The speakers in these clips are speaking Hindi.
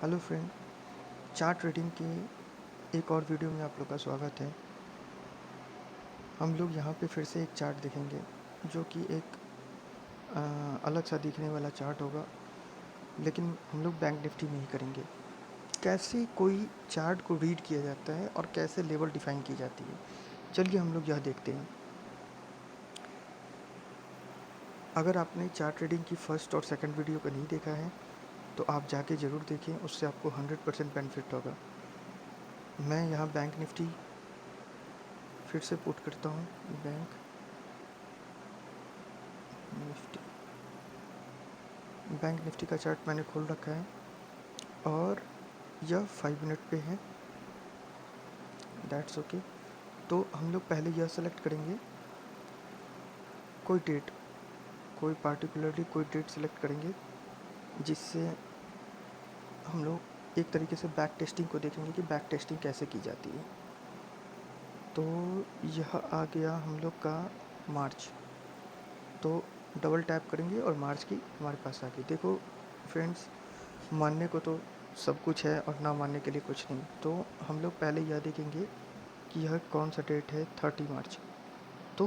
हेलो फ्रेंड, चार्ट ट्रेडिंग के एक और वीडियो में आप लोग का स्वागत है। हम लोग यहाँ पे फिर से एक चार्ट देखेंगे जो कि एक अलग सा दिखने वाला चार्ट होगा, लेकिन हम लोग बैंक निफ्टी में ही करेंगे। कैसे कोई चार्ट को रीड किया जाता है और कैसे लेवल डिफाइन की जाती है, चलिए हम लोग यह देखते हैं। अगर आपने चार्ट ट्रेडिंग की फर्स्ट और सेकंड वीडियो को नहीं देखा है तो आप जाके ज़रूर देखें, उससे आपको 100% बेनिफिट होगा। मैं यहाँ बैंक निफ्टी फिर से पुट करता हूँ। बैंक निफ्टी बैंक निफ्टी का चार्ट मैंने खोल रखा है और यह 5 मिनट पे है। That's okay. तो हम लोग पहले यह सेलेक्ट करेंगे कोई डेट, कोई पार्टिकुलरली कोई डेट सेलेक्ट करेंगे जिससे हम लोग एक तरीके से बैक टेस्टिंग को देखेंगे कि बैक टेस्टिंग कैसे की जाती है। तो यह आ गया हम लोग का मार्च, तो डबल टैप करेंगे और मार्च की हमारे पास आ गई। देखो फ्रेंड्स, मानने को तो सब कुछ है और ना मानने के लिए कुछ नहीं। तो हम लोग पहले यह देखेंगे कि यह कौन सा डेट है, 30 मार्च। तो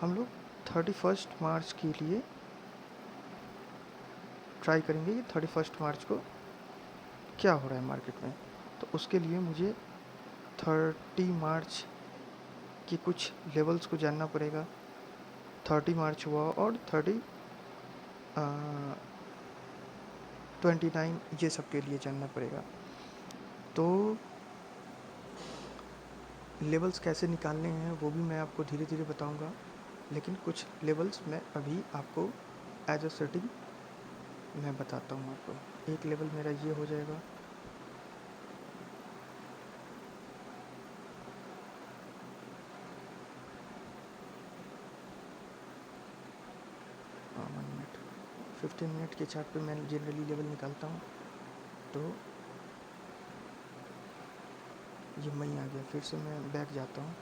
हम लोग 31 मार्च के लिए ट्राई करेंगे कि 31 मार्च को क्या हो रहा है मार्केट में। तो उसके लिए मुझे 30 मार्च के कुछ लेवल्स को जानना पड़ेगा। 30 मार्च हुआ और 29 ये सब के लिए जानना पड़ेगा। तो लेवल्स कैसे निकालने हैं वो भी मैं आपको धीरे धीरे बताऊंगा, लेकिन कुछ लेवल्स मैं अभी आपको एज अ सेटिंग मैं बताता हूँ आपको। एक लेवल मेरा ये हो जाएगा, हाँ 1 मिनट 15 मिनट के चार्ट पे मैं जनरली लेवल निकालता हूँ। तो ये मई आ गया, फिर से मैं बैक जाता हूँ।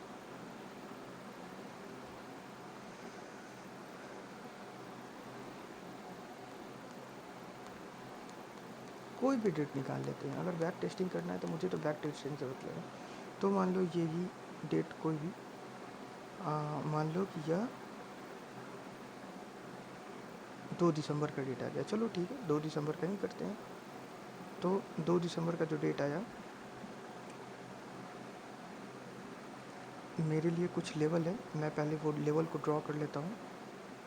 कोई भी डेट निकाल लेते हैं। अगर बैक टेस्टिंग करना है तो मुझे तो बैक टेस्टिंग से मतलब है। तो मान लो यही डेट कोई भी मान लो कि यह 2 दिसंबर का डेट आ गया। चलो ठीक है, 2 दिसंबर का ही करते हैं। तो 2 दिसंबर का जो डेट आया, मेरे लिए कुछ लेवल है, मैं पहले वो लेवल को ड्रॉ कर लेता हूँ,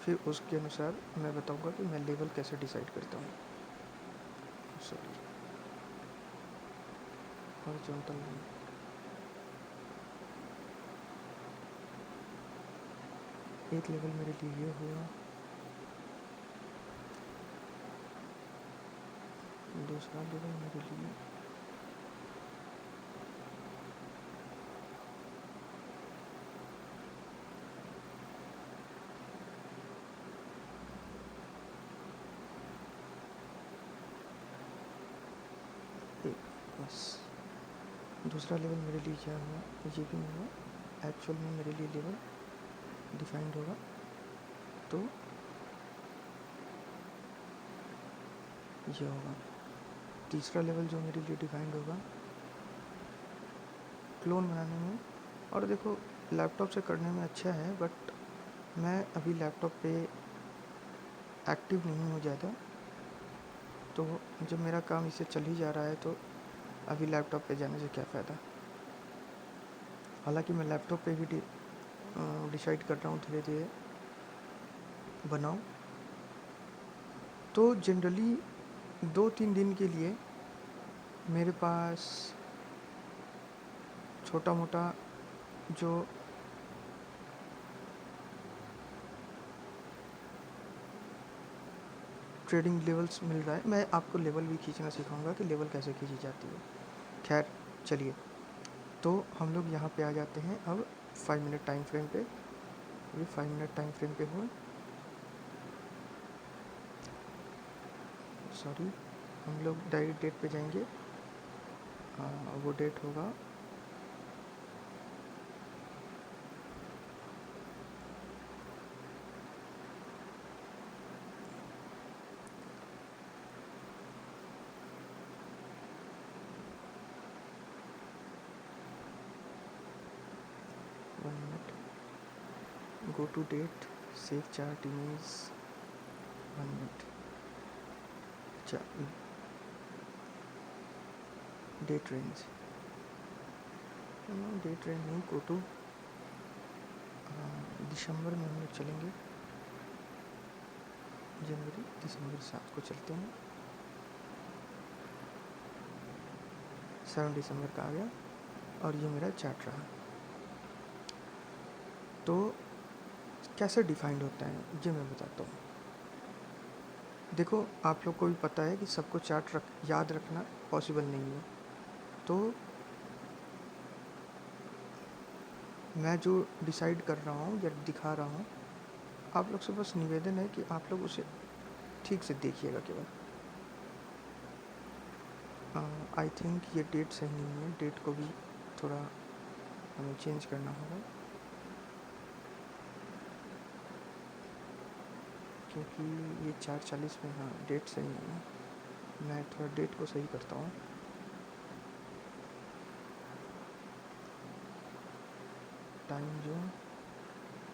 फिर उसके अनुसार मैं बताऊँगा कि मैं लेवल कैसे डिसाइड करता हूँ। सॉरी, हॉरिजॉन्टल एक लेवल मेरे लिए ये हुआ, दूसरा लेवल मेरे लिए एक, बस। दूसरा लेवल मेरे लिए क्या हुआ, ये भी नहीं हुआ। एक्चुअल में मेरे लिए लेवल डिफाइंड होगा तो ये होगा। तीसरा लेवल जो मेरे लिए डिफाइंड होगा क्लोन बनाने में, और देखो लैपटॉप से करने में अच्छा है, बट मैं अभी लैपटॉप पे एक्टिव नहीं हो ज़्यादा, तो जब मेरा काम इससे चल ही जा रहा है तो अभी लैपटॉप पे जाने से क्या फ़ायदा। हालांकि मैं लैपटॉप पे भी डिसाइड कर रहा हूँ धीरे धीरे बनाऊँ। तो जनरली 2-3 दिन के लिए मेरे पास छोटा मोटा जो ट्रेडिंग लेवल्स मिल रहा है, मैं आपको लेवल भी खींचना सिखाऊंगा कि लेवल कैसे खींची जाती है। खैर चलिए, तो हम लोग यहाँ पे आ जाते हैं अब 5 मिनट टाइम फ्रेम पे। ये 5 मिनट टाइम फ्रेम पे हुआ, सॉरी, हम लोग डायरेक्ट डेट पे जाएंगे। वो डेट होगा go to date, save chart image, 1 minute. अच्छा, डेट रेंज, डेट रेंज नहीं, गो टू दिसंबर में हम लोग चलेंगे, जनवरी दिसंबर 7 को चलते हैं। 7 दिसंबर का आ गया और ये मेरा चार्ट रहा। तो कैसे डिफाइंड होता है ये मैं बताता हूँ। देखो, आप लोग को भी पता है कि सबको चार्ट याद रखना पॉसिबल नहीं है, तो मैं जो डिसाइड कर रहा हूँ या दिखा रहा हूँ, आप लोग से बस निवेदन है कि आप लोग उसे ठीक से देखिएगा केवल। आई थिंक ये डेट सही नहीं है, डेट को भी थोड़ा हमें चेंज करना होगा, क्योंकि ये 4:40 में, हाँ डेट सही नहीं है। मैं थोड़ा डेट को सही करता हूँ। टाइम जोन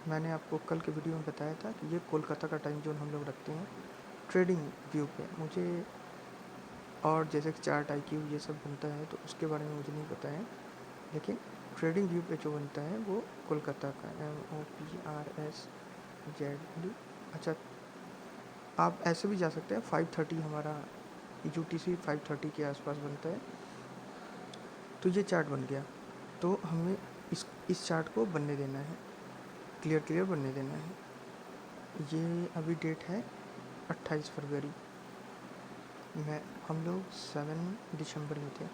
मैंने आपको कल के वीडियो में बताया था कि ये कोलकाता का टाइम जोन हम लोग रखते हैं ट्रेडिंग व्यू पे। मुझे और जैसे कि चार्ट IQ ये सब बनता है तो उसके बारे में मुझे नहीं पता है, लेकिन ट्रेडिंग व्यू पे जो बनता है वो कोलकाता का MOPRSZD। अच्छा, आप ऐसे भी जा सकते हैं, 5:30 हमारा UTC 5:30 के आसपास बनता है। तो ये चार्ट बन गया, तो हमें इस चार्ट को बनने देना है, क्लियर बनने देना है। ये अभी डेट है 28 फरवरी, हम लोग 7 दिसंबर में थे,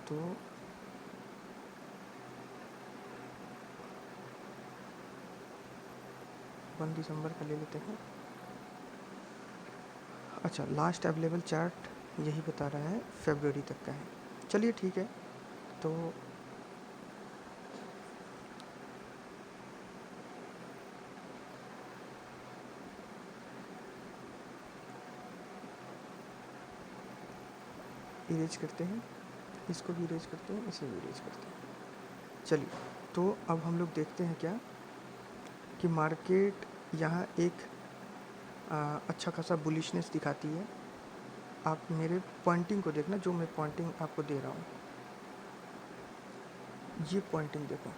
तो वन दिसंबर का ले लेते हैं। अच्छा, लास्ट अवेलेबल चार्ट यही बता रहा है फरवरी तक का है। चलिए ठीक है, तो इरेज करते हैं, इसको भी इरेज करते हैं, इसे भी इरेज करते हैं। चलिए, तो अब हम लोग देखते हैं क्या कि मार्केट यहाँ एक अच्छा खासा बुलिशनेस दिखाती है। आप मेरे पॉइंटिंग को देखना, जो मैं पॉइंटिंग आपको दे रहा हूँ, ये पॉइंटिंग देखो,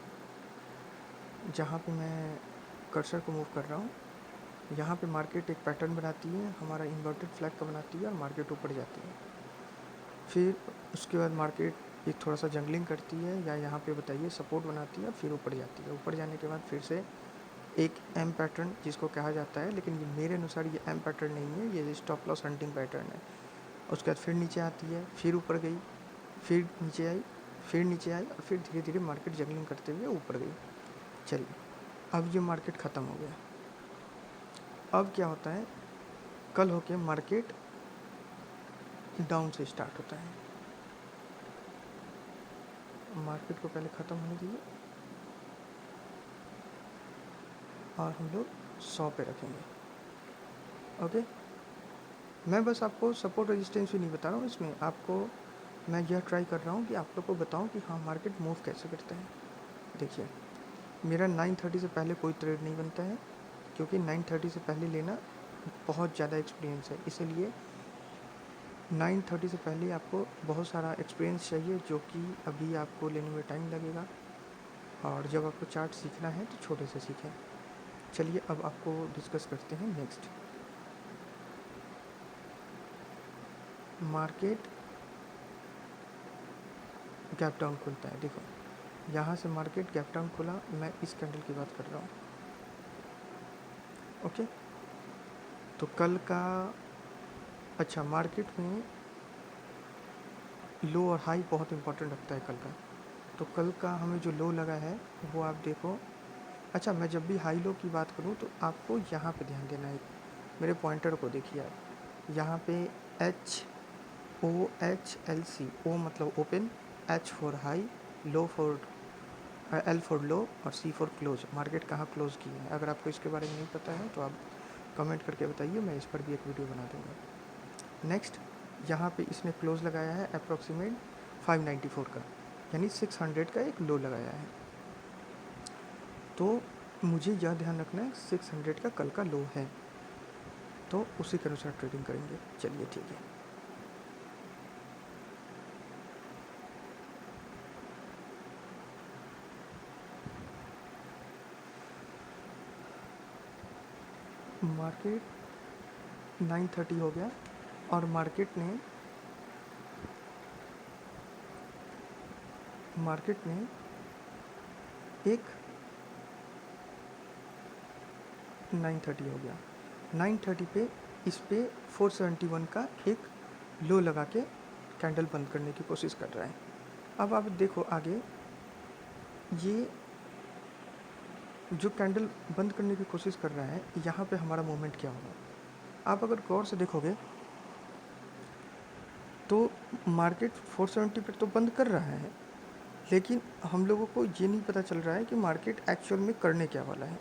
जहाँ पे मैं कर्सर को मूव कर रहा हूँ, यहाँ पे मार्केट एक पैटर्न बनाती है, हमारा इन्वर्टेड फ्लैग का बनाती है और मार्केट ऊपर जाती है। फिर उसके बाद मार्केट एक थोड़ा सा जंगलिंग करती है, या यहाँ पे बताइए सपोर्ट बनाती है, फिर ऊपर जाती है। ऊपर जाने के बाद फिर से एक एम पैटर्न जिसको कहा जाता है, लेकिन ये मेरे अनुसार ये एम पैटर्न नहीं है, ये स्टॉप लॉस हंटिंग पैटर्न है। उसके बाद फिर नीचे आती है, फिर ऊपर गई, फिर नीचे आई, फिर नीचे आई, और फिर धीरे धीरे मार्केट जंगलिंग करते हुए ऊपर गई। चलिए, अब ये मार्केट ख़त्म हो गया। अब क्या होता है, कल होके मार्केट डाउन से स्टार्ट होता है। मार्केट को पहले ख़त्म होने दीजिए और हम लोग 100 पे रखेंगे। ओके, मैं बस आपको सपोर्ट रेजिस्टेंस भी नहीं बता रहा हूँ इसमें, आपको मैं यह ट्राई कर रहा हूँ कि आप लोग को बताऊँ कि हाँ मार्केट मूव कैसे करता है। देखिए, मेरा 9:30 से पहले कोई ट्रेड नहीं बनता है, क्योंकि 9:30 से पहले लेना बहुत ज़्यादा एक्सपीरियंस है, इसलिए 9:30 से पहले आपको बहुत सारा एक्सपीरियंस चाहिए, जो कि अभी आपको लेने में टाइम लगेगा। और जब आपको चार्ट सीखना है तो छोटे से सीखें। चलिए, अब आपको डिस्कस करते हैं नेक्स्ट। मार्केट गैप डाउन खुलता है, देखो यहाँ से मार्केट गैप डाउन खुला, मैं इस कैंडल की बात कर रहा हूँ। ओके, तो कल का, अच्छा मार्केट में लो और हाई बहुत इंपॉर्टेंट रखता है कल का। तो कल का हमें जो लो लगा है वो आप देखो। अच्छा, मैं जब भी हाई लो की बात करूँ तो आपको यहाँ पे ध्यान देना है, मेरे पॉइंटर को देखिए आप, यहाँ पे HOHLC, O मतलब open, H for high, low for L for low और C फॉर क्लोज। मार्केट कहाँ क्लोज की है, अगर आपको इसके बारे में नहीं पता है तो आप कमेंट करके बताइए, मैं इस पर भी एक वीडियो बना दूँगा। नेक्स्ट, यहाँ पे इसने क्लोज लगाया है अप्रॉक्सीमेट 594 का, यानी 600 का एक लो लगाया है। तो मुझे यह ध्यान रखना है 600 का कल का लो है, तो उसी के अनुसार ट्रेडिंग करेंगे। चलिए ठीक है। मार्केट 9:30 हो गया और मार्केट ने एक 9:30 हो गया, 9:30 पे इस पे 471 का एक लो लगा के कैंडल बंद करने की कोशिश कर रहा है। अब आप देखो आगे, ये जो कैंडल बंद करने की कोशिश कर रहा है, यहाँ पे हमारा मूवमेंट क्या होगा। आप अगर गौर से देखोगे तो मार्केट 470 पर तो बंद कर रहा है, लेकिन हम लोगों को ये नहीं पता चल रहा है कि मार्केट एक्चुअल में करने क्या वाला है।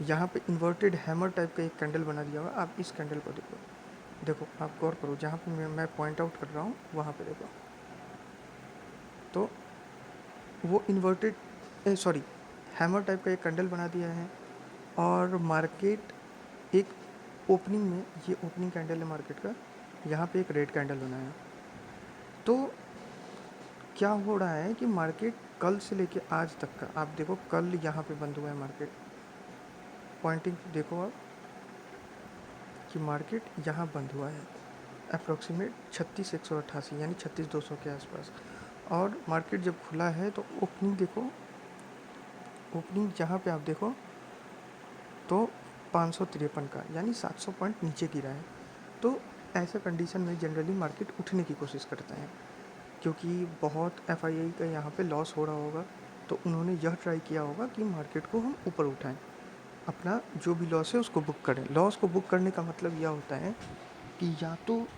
यहाँ पे इन्वर्टेड हैमर टाइप का एक कैंडल बना दिया हुआ। आप इस कैंडल को देखो आप गौर करो, जहाँ पे मैं पॉइंट आउट कर रहा हूँ वहाँ पे देखो, तो वो इन्वर्टेड सॉरी हैमर टाइप का एक कैंडल बना दिया है। और मार्केट एक ओपनिंग में, ये ओपनिंग कैंडल है मार्केट का, यहाँ पे एक रेड कैंडल बना है। तो क्या हो रहा है कि मार्केट कल से लेके आज तक का, आप देखो कल यहाँ पे बंद हुआ है मार्केट, पॉइंटिंग देखो आप कि मार्केट यहाँ बंद हुआ है अप्रॉक्सीमेट 36,188 यानी 36,200 के आसपास। और मार्केट जब खुला है तो ओपनिंग देखो, ओपनिंग जहाँ पे आप देखो तो 553 का यानी 700 पॉइंट नीचे गिरा है। तो ऐसे कंडीशन में जनरली मार्केट उठने की कोशिश करता है, क्योंकि बहुत एफआईआई का यहाँ पे लॉस हो रहा होगा, तो उन्होंने यह ट्राई किया होगा कि मार्केट को हम ऊपर उठाएं, अपना जो भी लॉस है उसको बुक करें। लॉस को बुक करने का मतलब यह होता है कि या तो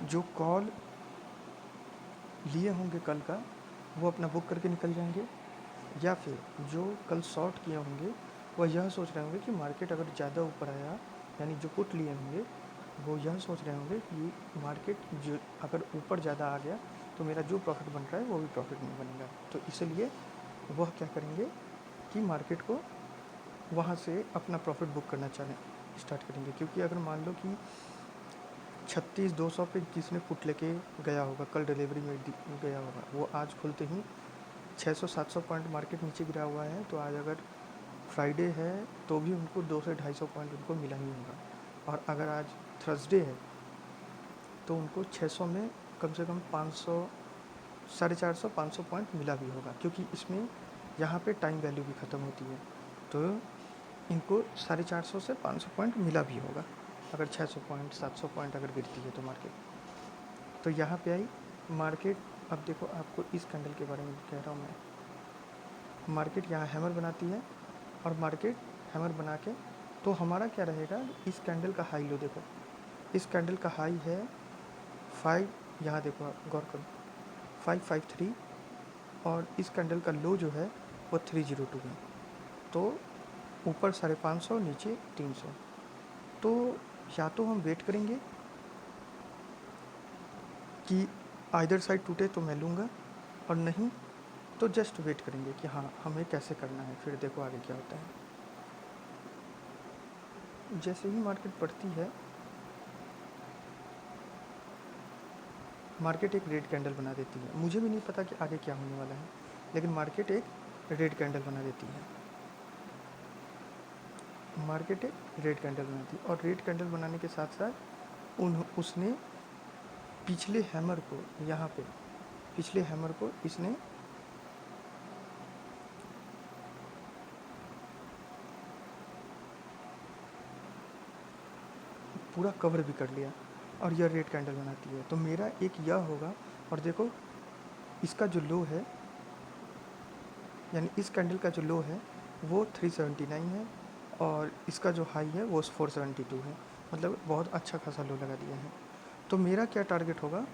जो कॉल लिए होंगे कल का वो अपना बुक करके निकल जाएंगे, या फिर जो कल शॉर्ट किए होंगे वह यह सोच रहे होंगे कि मार्केट अगर ज़्यादा ऊपर आया, यानी जो पुट लिए होंगे वो यह सोच रहे होंगे कि मार्केट जो अगर ऊपर ज़्यादा आ गया तो मेरा जो प्रॉफिट बन रहा है वो भी प्रॉफिट नहीं बनेगा। तो इसलिए वह क्या करेंगे कि मार्केट को वहाँ से अपना प्रॉफिट बुक करना स्टार्ट करेंगे। क्योंकि अगर मान लो कि 36,200 पे जिसने पुट लेके गया होगा, कल डिलीवरी में गया होगा, वो आज खुलते ही 600-700 पॉइंट मार्केट नीचे गिरा हुआ है, तो आज अगर फ्राइडे है तो भी उनको 200 से 250 पॉइंट उनको मिला ही होगा। और अगर आज थर्सडे है तो उनको 600 में कम से कम 500, 450-500 पॉइंट मिला भी होगा, क्योंकि इसमें यहाँ पे टाइम वैल्यू भी ख़त्म होती है। तो इनको 450 से 500 पॉइंट मिला भी होगा, अगर 600 पॉइंट 700 पॉइंट अगर गिरती है तो मार्केट। तो यहाँ पे आई मार्केट। अब देखो आपको इस कैंडल के बारे में कह रहा हूँ मैं, मार्केट यहाँ हैमर बनाती है और मार्केट हैमर बना के, तो हमारा क्या रहेगा, इस कैंडल का हाई लो देखो, इस कैंडल का हाई है 5, यहाँ देखो आप गौर करो 553, और इस कैंडल का लो जो है वो 302 है। तो ऊपर 550, नीचे 300। तो या तो हम वेट करेंगे कि आइदर साइड टूटे तो मैं लूँगा, और नहीं तो जस्ट वेट करेंगे कि हाँ हमें कैसे करना है, फिर देखो आगे क्या होता है। जैसे ही मार्केट बढ़ती है, मार्केट एक रेड कैंडल बना देती है। मुझे भी नहीं पता कि आगे क्या होने वाला है, लेकिन मार्केट एक रेड कैंडल बना देती है। मार्केट एक रेड कैंडल बनाती है, और रेड कैंडल बनाने के साथ साथ उसने पिछले हैमर को, यहाँ पे पिछले हैमर को इसने पूरा कवर भी कर लिया, और यह रेड कैंडल बनाती है। तो मेरा एक यह होगा, और देखो इसका जो लो है, यानी इस कैंडल का जो लो है वो 379 है, और इसका जो हाई है वो 472 है, मतलब बहुत अच्छा खासा लो लगा दिया है। तो मेरा क्या टारगेट होगा,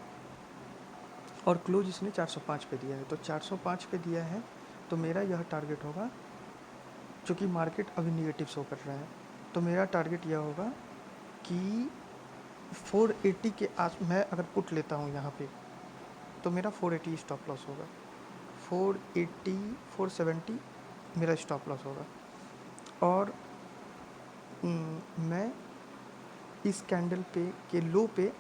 और क्लोज इसने 405 पे दिया है, तो 405 पे दिया है, तो मेरा यह टारगेट होगा, चूँकि मार्केट अभी निगेटिव शो कर रहा है, तो मेरा टारगेट यह होगा कि 480 के आस मैं अगर पुट लेता हूँ यहाँ पे, तो मेरा 480 स्टॉप लॉस होगा, 480, 470 मेरा स्टॉप लॉस होगा। और मैं इस कैंडल पे के लो पे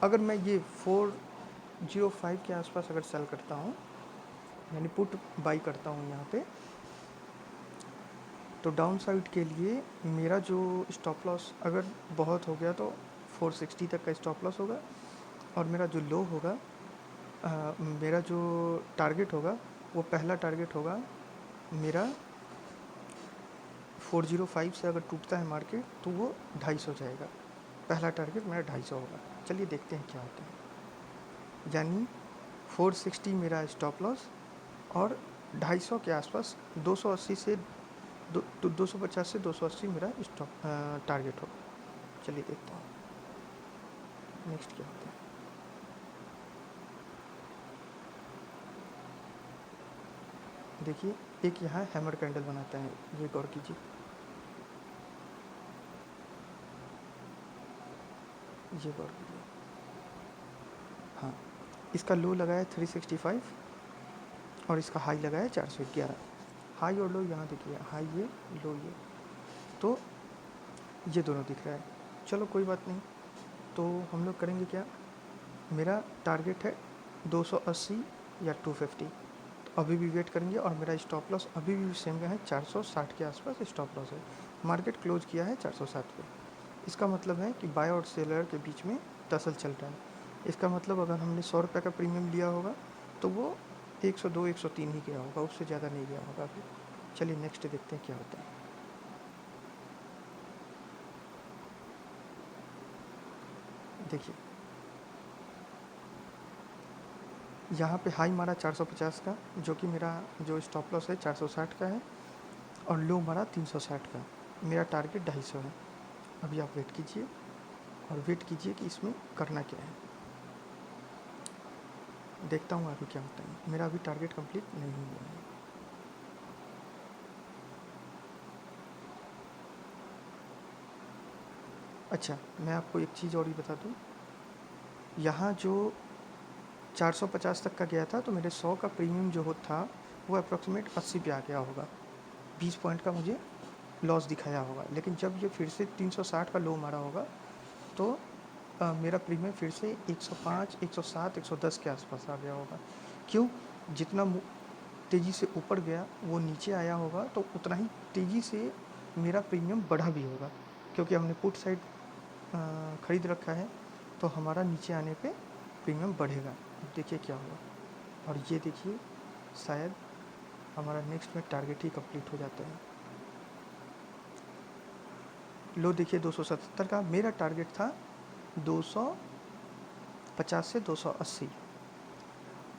अगर मैं ये 405 के आसपास अगर सेल करता हूँ, यानी पुट बाई करता हूँ यहाँ पे, तो डाउन साइड के लिए मेरा जो स्टॉप लॉस अगर बहुत हो गया तो 460 तक का स्टॉप लॉस होगा। और मेरा जो लो होगा, मेरा जो टारगेट होगा, वो पहला टारगेट होगा मेरा 405 से अगर टूटता है मार्केट तो वो 250 हो जाएगा। पहला टारगेट मेरा 250 होगा। चलिए देखते हैं क्या होता है। यानी 460 मेरा स्टॉप लॉस और 250 के आसपास 280 से 250 से 280 मेरा स्टॉप टारगेट होगा। चलिए देखता हूँ नेक्स्ट क्या होता है। देखिए एक यहाँ हैमर कैंडल बनाता है, ये गौर कीजिए, ये गौर कीजिए। हाँ, इसका लो लगाया 365 और इसका हाई लगाया 411। हाई और लो यहाँ देखिए, हाई ये, लो ये, तो ये दोनों दिख रहा है। चलो कोई बात नहीं, तो हम लोग करेंगे क्या, मेरा टारगेट है 280 या 250, तो अभी भी वेट करेंगे। और मेरा स्टॉप लॉस अभी भी सेम है, 460 के आसपास स्टॉप लॉस है। मार्केट क्लोज किया है 460 पे। इसका मतलब है कि बाय और सेलर के बीच में तसल चल रहा है। इसका मतलब अगर हमने 100 रुपये का प्रीमियम लिया होगा तो वो 102 103 ही गया होगा, उससे ज़्यादा नहीं गया होगा अभी। चलिए नेक्स्ट देखते हैं क्या होता है। देखिए यहाँ पे हाई मारा 450 का, जो कि मेरा जो स्टॉप लॉस है 460 का है, और लो मारा 360 का। मेरा टारगेट 250 है। अभी आप वेट कीजिए और वेट कीजिए कि इसमें करना क्या है। देखता हूँ अभी क्या होता है। मेरा अभी टारगेट कंप्लीट नहीं हुआ है। अच्छा, मैं आपको एक चीज़ और ही बता दूँ, यहाँ जो 450 तक का गया था तो मेरे 100 का प्रीमियम जो था वो अप्रॉक्सीमेट 80 पे आ गया होगा। 20 पॉइंट का मुझे लॉस दिखाया होगा। लेकिन जब ये फिर से 360 का लो मारा होगा तो मेरा प्रीमियम फिर से 105 107 110 के आसपास आ गया होगा। क्यों, जितना तेज़ी से ऊपर गया वो नीचे आया होगा तो उतना ही तेज़ी से मेरा प्रीमियम बढ़ा भी होगा, क्योंकि हमने पुट साइड ख़रीद रखा है, तो हमारा नीचे आने पे प्रीमियम बढ़ेगा। अब देखिए क्या होगा। और ये देखिए शायद हमारा नेक्स्ट में टारगेट ही कंप्लीट हो जाता है। लो देखिए 277 का, मेरा टारगेट था 250 से 280।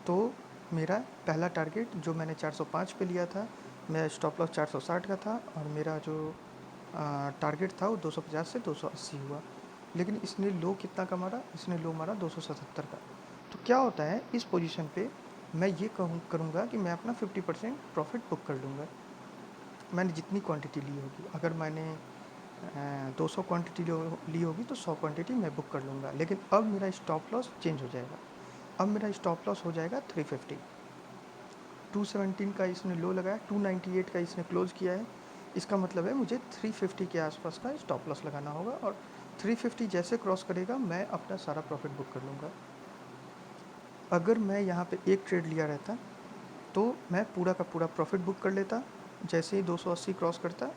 तो मेरा पहला टारगेट जो मैंने 405 पे लिया था, मेरा स्टॉप लॉस 460 का था, और मेरा जो टारगेट था वो 250 से 280 हुआ। लेकिन इसने लो कितना का मारा, इसने लो मारा 277 का। तो क्या होता है इस पोजीशन पे, मैं ये करूँगा कि मैं अपना 50% प्रॉफिट बुक कर लूँगा। मैंने जितनी क्वांटिटी ली होगी, अगर मैंने 200 क्वांटिटी ली होगी तो 100 क्वांटिटी मैं बुक कर लूँगा। लेकिन अब मेरा स्टॉप लॉस चेंज हो जाएगा। अब मेरा स्टॉप लॉस हो जाएगा 350। 217 का इसने लो लगाया, 298 का इसने क्लोज़ किया है। इसका मतलब है मुझे 350 के आसपास का स्टॉप लॉस लगाना होगा, और 350 जैसे क्रॉस करेगा मैं अपना सारा प्रॉफिट बुक कर लूँगा। अगर मैं यहाँ पे एक ट्रेड लिया रहता तो मैं पूरा का पूरा प्रॉफिट बुक कर लेता। जैसे ही 280 क्रॉस करता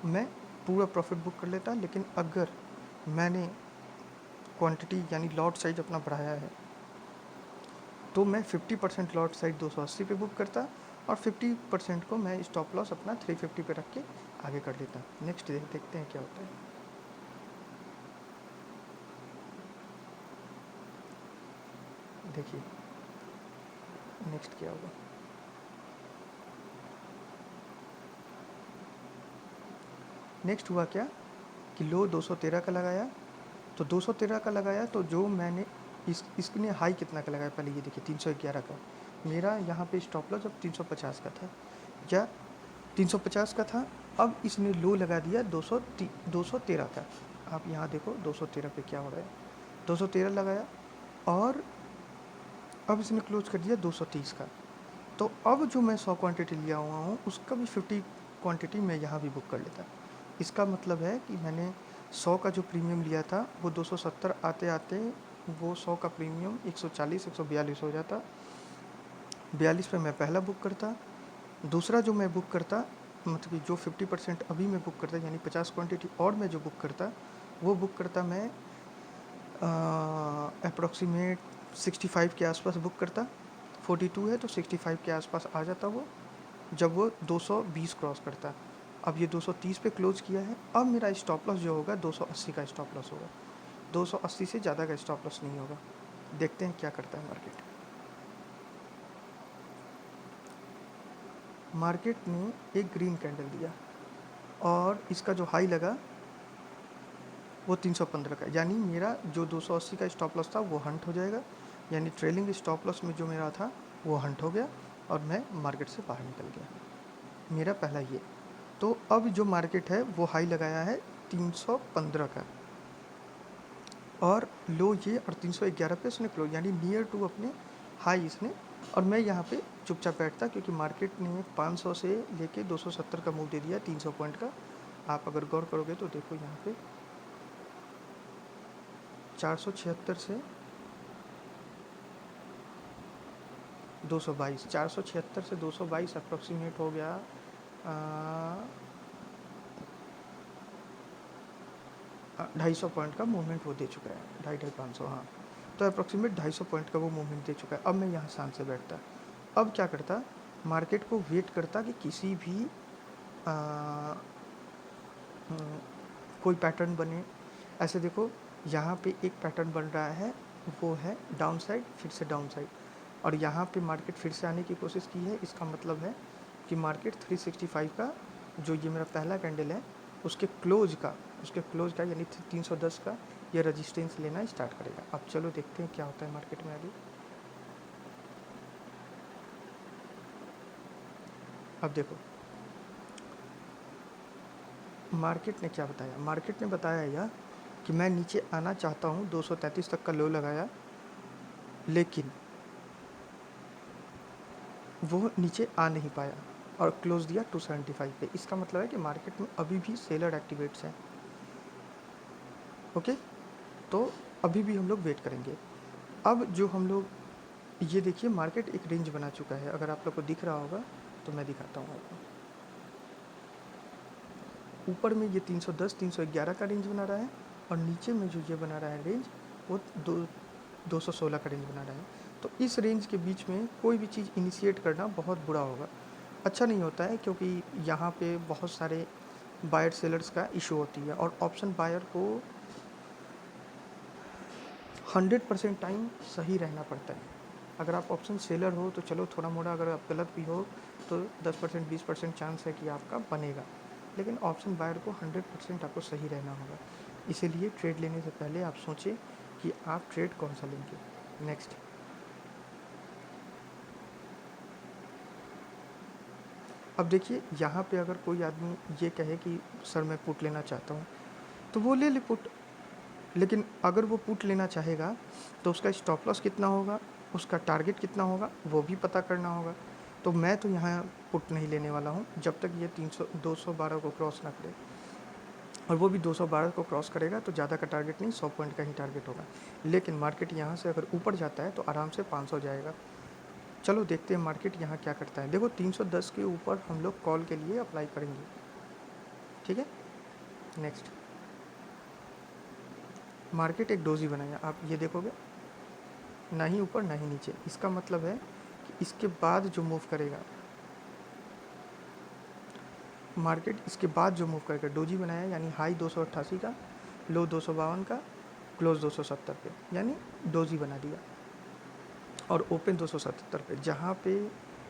मैं पूरा प्रॉफिट बुक कर लेता। लेकिन अगर मैंने क्वांटिटी यानी लॉट साइज अपना बढ़ाया है तो मैं 50% लॉट साइज 280 पे बुक करता, और 50% को मैं स्टॉप लॉस अपना 350 पे रख के आगे कर लेता। नेक्स्ट देखते हैं क्या होता है। देखिए नेक्स्ट क्या होगा। नेक्स्ट हुआ क्या कि लो 213 का लगाया, तो 213 का लगाया तो जो मैंने इसने हाई कितना का लगाया पहले ये देखिए 311 का। मेरा यहाँ पे स्टॉप लॉस अब 350 का था, या 350 का था। अब इसने लो लगा दिया 213 का। आप यहाँ देखो 213 पे क्या हो रहा है, 213 लगाया, और अब इसने क्लोज कर दिया 230 का। तो अब जो मैं 100 क्वांटिटी लिया हुआ हूँ उसका भी 50 क्वांटिटी मैं यहाँ भी बुक कर लेता। इसका मतलब है कि मैंने 100 का जो प्रीमियम लिया था वो 270 आते आते वो 100 का प्रीमियम 140 142 हो जाता। 42 पे मैं पहला बुक करता। दूसरा जो मैं बुक करता, मतलब कि जो 50% अभी मैं बुक करता, यानी 50 क्वांटिटी और मैं जो बुक करता, वो बुक करता मैं अप्रॉक्सीमेट 65 के आसपास बुक करता। 42 है तो 65 के आसपास आ जाता वो, जब वो 220 क्रॉस करता। अब ये 230 पे क्लोज किया है। अब मेरा स्टॉप लॉस जो होगा 280 का स्टॉप लॉस होगा। 280 से ज़्यादा का स्टॉप लॉस नहीं होगा। देखते हैं क्या करता है मार्केट। मार्केट ने एक ग्रीन कैंडल दिया और इसका जो हाई लगा वो 315 का, यानी मेरा जो 280 का स्टॉप लॉस था वो हंट हो जाएगा। यानी ट्रेलिंग स्टॉप लॉस में जो मेरा था वो हंट हो गया और मैं मार्केट से बाहर निकल गया। मेरा पहला ये। तो अब जो मार्केट है वो हाई लगाया है 315 का और लो ये, और 311 पे उसने क्लोज, यानी नियर टू अपने हाई इसने। और मैं यहाँ पे चुपचाप बैठता क्योंकि मार्केट ने 500 से लेके 270 का मूव दे दिया 300 पॉइंट का। आप अगर गौर करोगे तो देखो यहाँ पे 476 से 222, 476 से 222 अप्रॉक्सीमेट हो गया 250 पॉइंट का मूवमेंट वो दे चुका है, 250 हाँ। तो अप्रॉक्सीमेट 250 पॉइंट का वो मूवमेंट दे चुका है। अब मैं यहाँ शांत से बैठता। अब क्या करता, मार्केट को वेट करता कि किसी भी कोई पैटर्न बने। ऐसे देखो यहाँ पे एक पैटर्न बन रहा है, वो है डाउन साइड, फिर से डाउन साइड, और यहाँ पे मार्केट फिर से आने की कोशिश की है। इसका मतलब है कि मार्केट 365 का जो ये मेरा पहला कैंडल है उसके क्लोज का यानी 310 का ये रेजिस्टेंस लेना स्टार्ट करेगा। अब चलो देखते हैं क्या होता है मार्केट में आगे। अब देखो मार्केट ने क्या बताया। मार्केट ने बताया यह कि मैं नीचे आना चाहता हूँ, 233 तक का लो लगाया, लेकिन वो नीचे आ नहीं पाया और क्लोज दिया 275 पे। इसका मतलब है कि मार्केट में अभी भी सेलर एक्टिवेट्स हैं। ओके, तो अभी भी हम लोग वेट करेंगे। अब जो हम लोग, ये देखिए मार्केट एक रेंज बना चुका है, अगर आप लोग को दिख रहा होगा तो मैं दिखाता हूँ आपको। ऊपर में ये 310 311 का रेंज बना रहा है और नीचे में जो ये बना रहा है रेंज वो 216 का रेंज बना रहा है। तो इस रेंज के बीच में कोई भी चीज़ इनिशिएट करना बहुत बुरा होगा, अच्छा नहीं होता है, क्योंकि यहाँ पे बहुत सारे बायर सेलर्स का इशू होती है और ऑप्शन बायर को 100% टाइम सही रहना पड़ता है। अगर आप ऑप्शन सेलर हो तो चलो थोड़ा मोड़ा, अगर आप गलत भी हो तो 10% 20% चांस है कि आपका बनेगा, लेकिन ऑप्शन बायर को 100% आपको सही रहना होगा। इसीलिए ट्रेड लेने से पहले आप सोचें कि आप ट्रेड कौन सा लेंगे। नेक्स्ट, अब देखिए यहाँ पे अगर कोई आदमी ये कहे कि सर मैं पुट लेना चाहता हूँ तो वो ले पुट, लेकिन अगर वो पुट लेना चाहेगा तो उसका स्टॉप लॉस कितना होगा, उसका टारगेट कितना होगा, वो भी पता करना होगा। तो मैं तो यहाँ पुट नहीं लेने वाला हूँ जब तक ये 212 को क्रॉस ना करे, और वो भी 212 को क्रॉस करेगा तो ज़्यादा का टारगेट नहीं, 100 पॉइंट का ही टारगेट होगा। लेकिन मार्केट यहाँ से अगर ऊपर जाता है तो आराम से 500 जाएगा। चलो देखते हैं मार्केट यहाँ क्या करता है। देखो 310 के ऊपर हम लोग कॉल के लिए अप्लाई करेंगे, ठीक है। नेक्स्ट, मार्केट एक डोजी बनाया, आप ये देखोगे ना ही ऊपर ना ही नीचे। इसका मतलब है कि इसके बाद जो मूव करेगा मार्केट, इसके बाद जो मूव करेगा, डोजी बनाया यानी हाई 288 का, लो 252 का, क्लोज 270 पे, यानी डोजी बना दिया। और ओपन 277 पे, जहाँ पे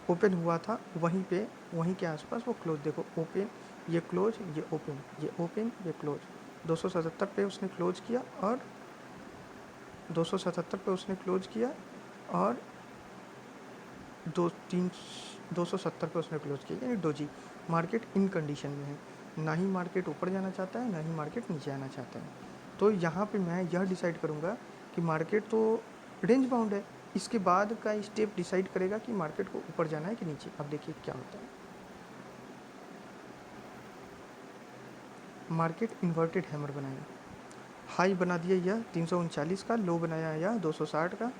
ओपन हुआ था वहीं के आसपास वो क्लोज। देखो ओपन, ये क्लोज, ये ओपन, ये ओपन, ये क्लोज। 277 पे उसने क्लोज किया और 277 पे उसने क्लोज किया और 270 पे उसने क्लोज किया, यानी डोजी। मार्केट इन कंडीशन में है, ना ही मार्केट ऊपर जाना चाहता है ना ही मार्केट नीचे आना चाहता है। तो यहाँ पे मैं यह डिसाइड करूँगा कि मार्केट तो रेंज बाउंड है, इसके बाद का स्टेप डिसाइड करेगा कि मार्केट को ऊपर जाना है कि नीचे। अब देखिए क्या होता है। मार्केट इन्वर्टेड हैमर बनाया, हाई बना दिया यह 339 का, लो बनाया यह 260 का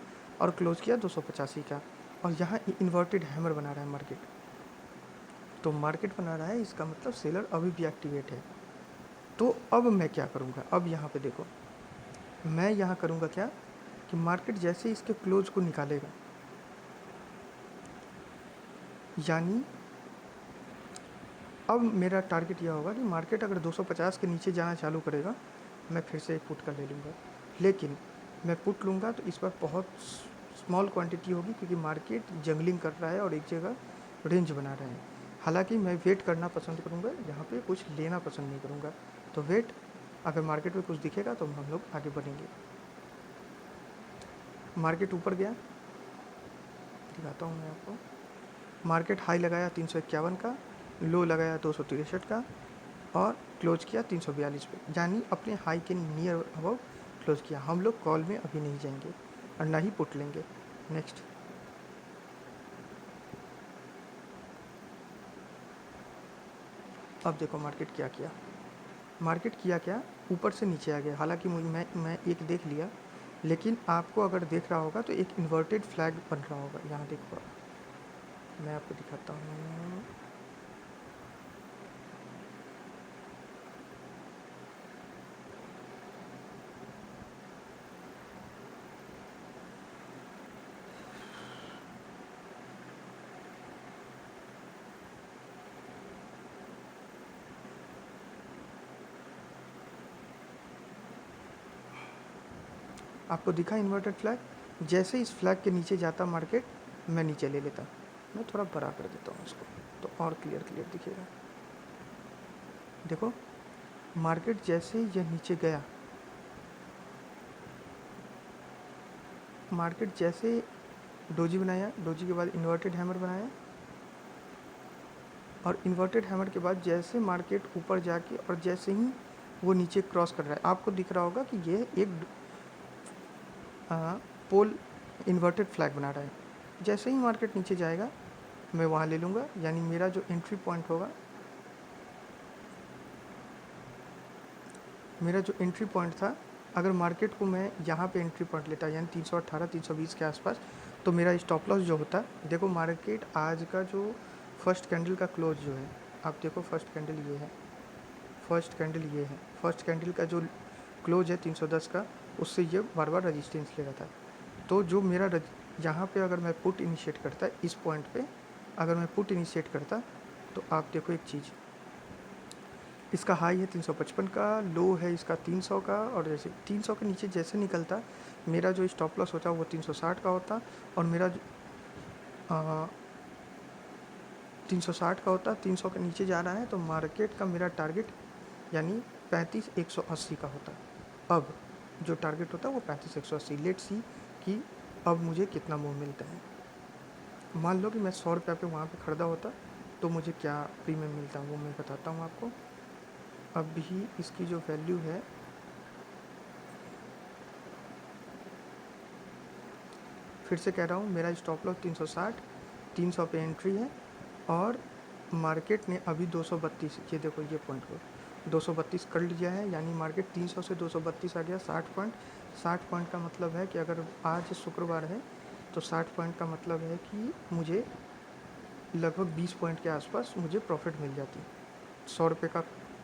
और क्लोज किया 285 का, और यहाँ इन्वर्टेड हैमर बना रहा है मार्केट। तो मार्केट बना रहा है, इसका मतलब सेलर अभी भी एक्टिवेट है। तो अब मैं क्या करूँगा, अब यहाँ पे देखो, मैं यहाँ करूँगा क्या कि मार्केट जैसे इसके क्लोज को निकालेगा, यानी अब मेरा टारगेट यह होगा कि मार्केट अगर 250 के नीचे जाना चालू करेगा, मैं फिर से एक पुट का ले लूँगा। लेकिन मैं पुट लूँगा तो इस बार बहुत स्मॉल क्वांटिटी होगी, क्योंकि मार्केट जंगलिंग कर रहा है और एक जगह रेंज बना रहा है। हालांकि मैं वेट करना पसंद करूँगा, यहाँ पे कुछ लेना पसंद नहीं करूँगा। तो वेट, अगर मार्केट में कुछ दिखेगा तो हम लोग आगे बढ़ेंगे। मार्केट ऊपर गया, दिखाता हूँ मैं आपको। मार्केट हाई लगाया 351 का, लो लगाया 263 का और क्लोज किया 342 पे, यानी अपने हाई के नियर अबाउट क्लोज किया। हम लोग कॉल में अभी नहीं जाएंगे और ना ही पुट लेंगे। नेक्स्ट, अब देखो मार्केट क्या किया। मार्केट किया क्या, ऊपर से नीचे आ गया। हालांकि मैं एक देख लिया, लेकिन आपको अगर देख रहा होगा तो एक इन्वर्टेड फ्लैग बन रहा होगा। यहाँ देखो, मैं आपको दिखाता हूँ। आपको दिखा इन्वर्टेड फ्लैग, जैसे इस फ्लैग के नीचे जाता मार्केट, मैं नीचे ले लेता। मैं थोड़ा बड़ा कर देता हूँ इसको तो और क्लियर दिखेगा। देखो मार्केट जैसे यह नीचे गया, मार्केट जैसे डोजी बनाया, डोजी के बाद इन्वर्टेड हैमर बनाया, और इन्वर्टेड हैमर के बाद जैसे मार्केट ऊपर जाके और जैसे ही वो नीचे क्रॉस कर रहा है, आपको दिख रहा होगा कि ये एक पोल इन्वर्टेड फ्लैग बना रहा है। जैसे ही मार्केट नीचे जाएगा मैं वहाँ ले लूँगा, यानी मेरा जो एंट्री पॉइंट होगा, मेरा जो एंट्री पॉइंट था, अगर मार्केट को मैं यहाँ पे एंट्री पॉइंट लेता यानी 318 320 के आसपास, तो मेरा स्टॉप लॉस जो होता, देखो मार्केट आज का जो फर्स्ट कैंडल का क्लोज जो है, आप देखो फर्स्ट कैंडल ये है, फर्स्ट कैंडल ये है, फर्स्ट कैंडल का जो क्लोज है 310 का, उससे ये बार बार रजिस्टेंस ले रहा था। तो जो मेरा यहाँ पे अगर मैं पुट इनिशिएट करता, इस पॉइंट पे अगर मैं पुट इनिशिएट करता, तो आप देखो एक चीज़, इसका हाई है 355 का, लो है इसका 300 का, और जैसे 300 के नीचे जैसे निकलता, मेरा जो स्टॉप लॉस होता वो 360 का होता, और मेरा 360 का होता। 300 के नीचे जा रहा है तो मार्केट का मेरा टारगेट यानी 35,180 का होता। अब जो टारगेट होता है वो 35,180। लेट सी कि अब मुझे कितना मूव मिलता है। मान लो कि मैं 100 रुपये पे वहाँ पे खरीदा होता तो मुझे क्या प्रीमियम मिलता, वो मैं बताता हूँ आपको। अब भी इसकी जो वैल्यू है, फिर से कह रहा हूँ, मेरा स्टॉप लॉस 360, 300 पे एंट्री है, और मार्केट ने अभी 232, ये देखो ये पॉइंट को 232 कर लिया है, यानी मार्केट 300 से 232 आ गया। 60 पॉइंट, 60 पॉइंट का मतलब है कि अगर आज शुक्रवार है तो 60 पॉइंट का मतलब है कि मुझे लगभग 20 पॉइंट के आसपास मुझे प्रॉफिट मिल जाती। 100 रुपये का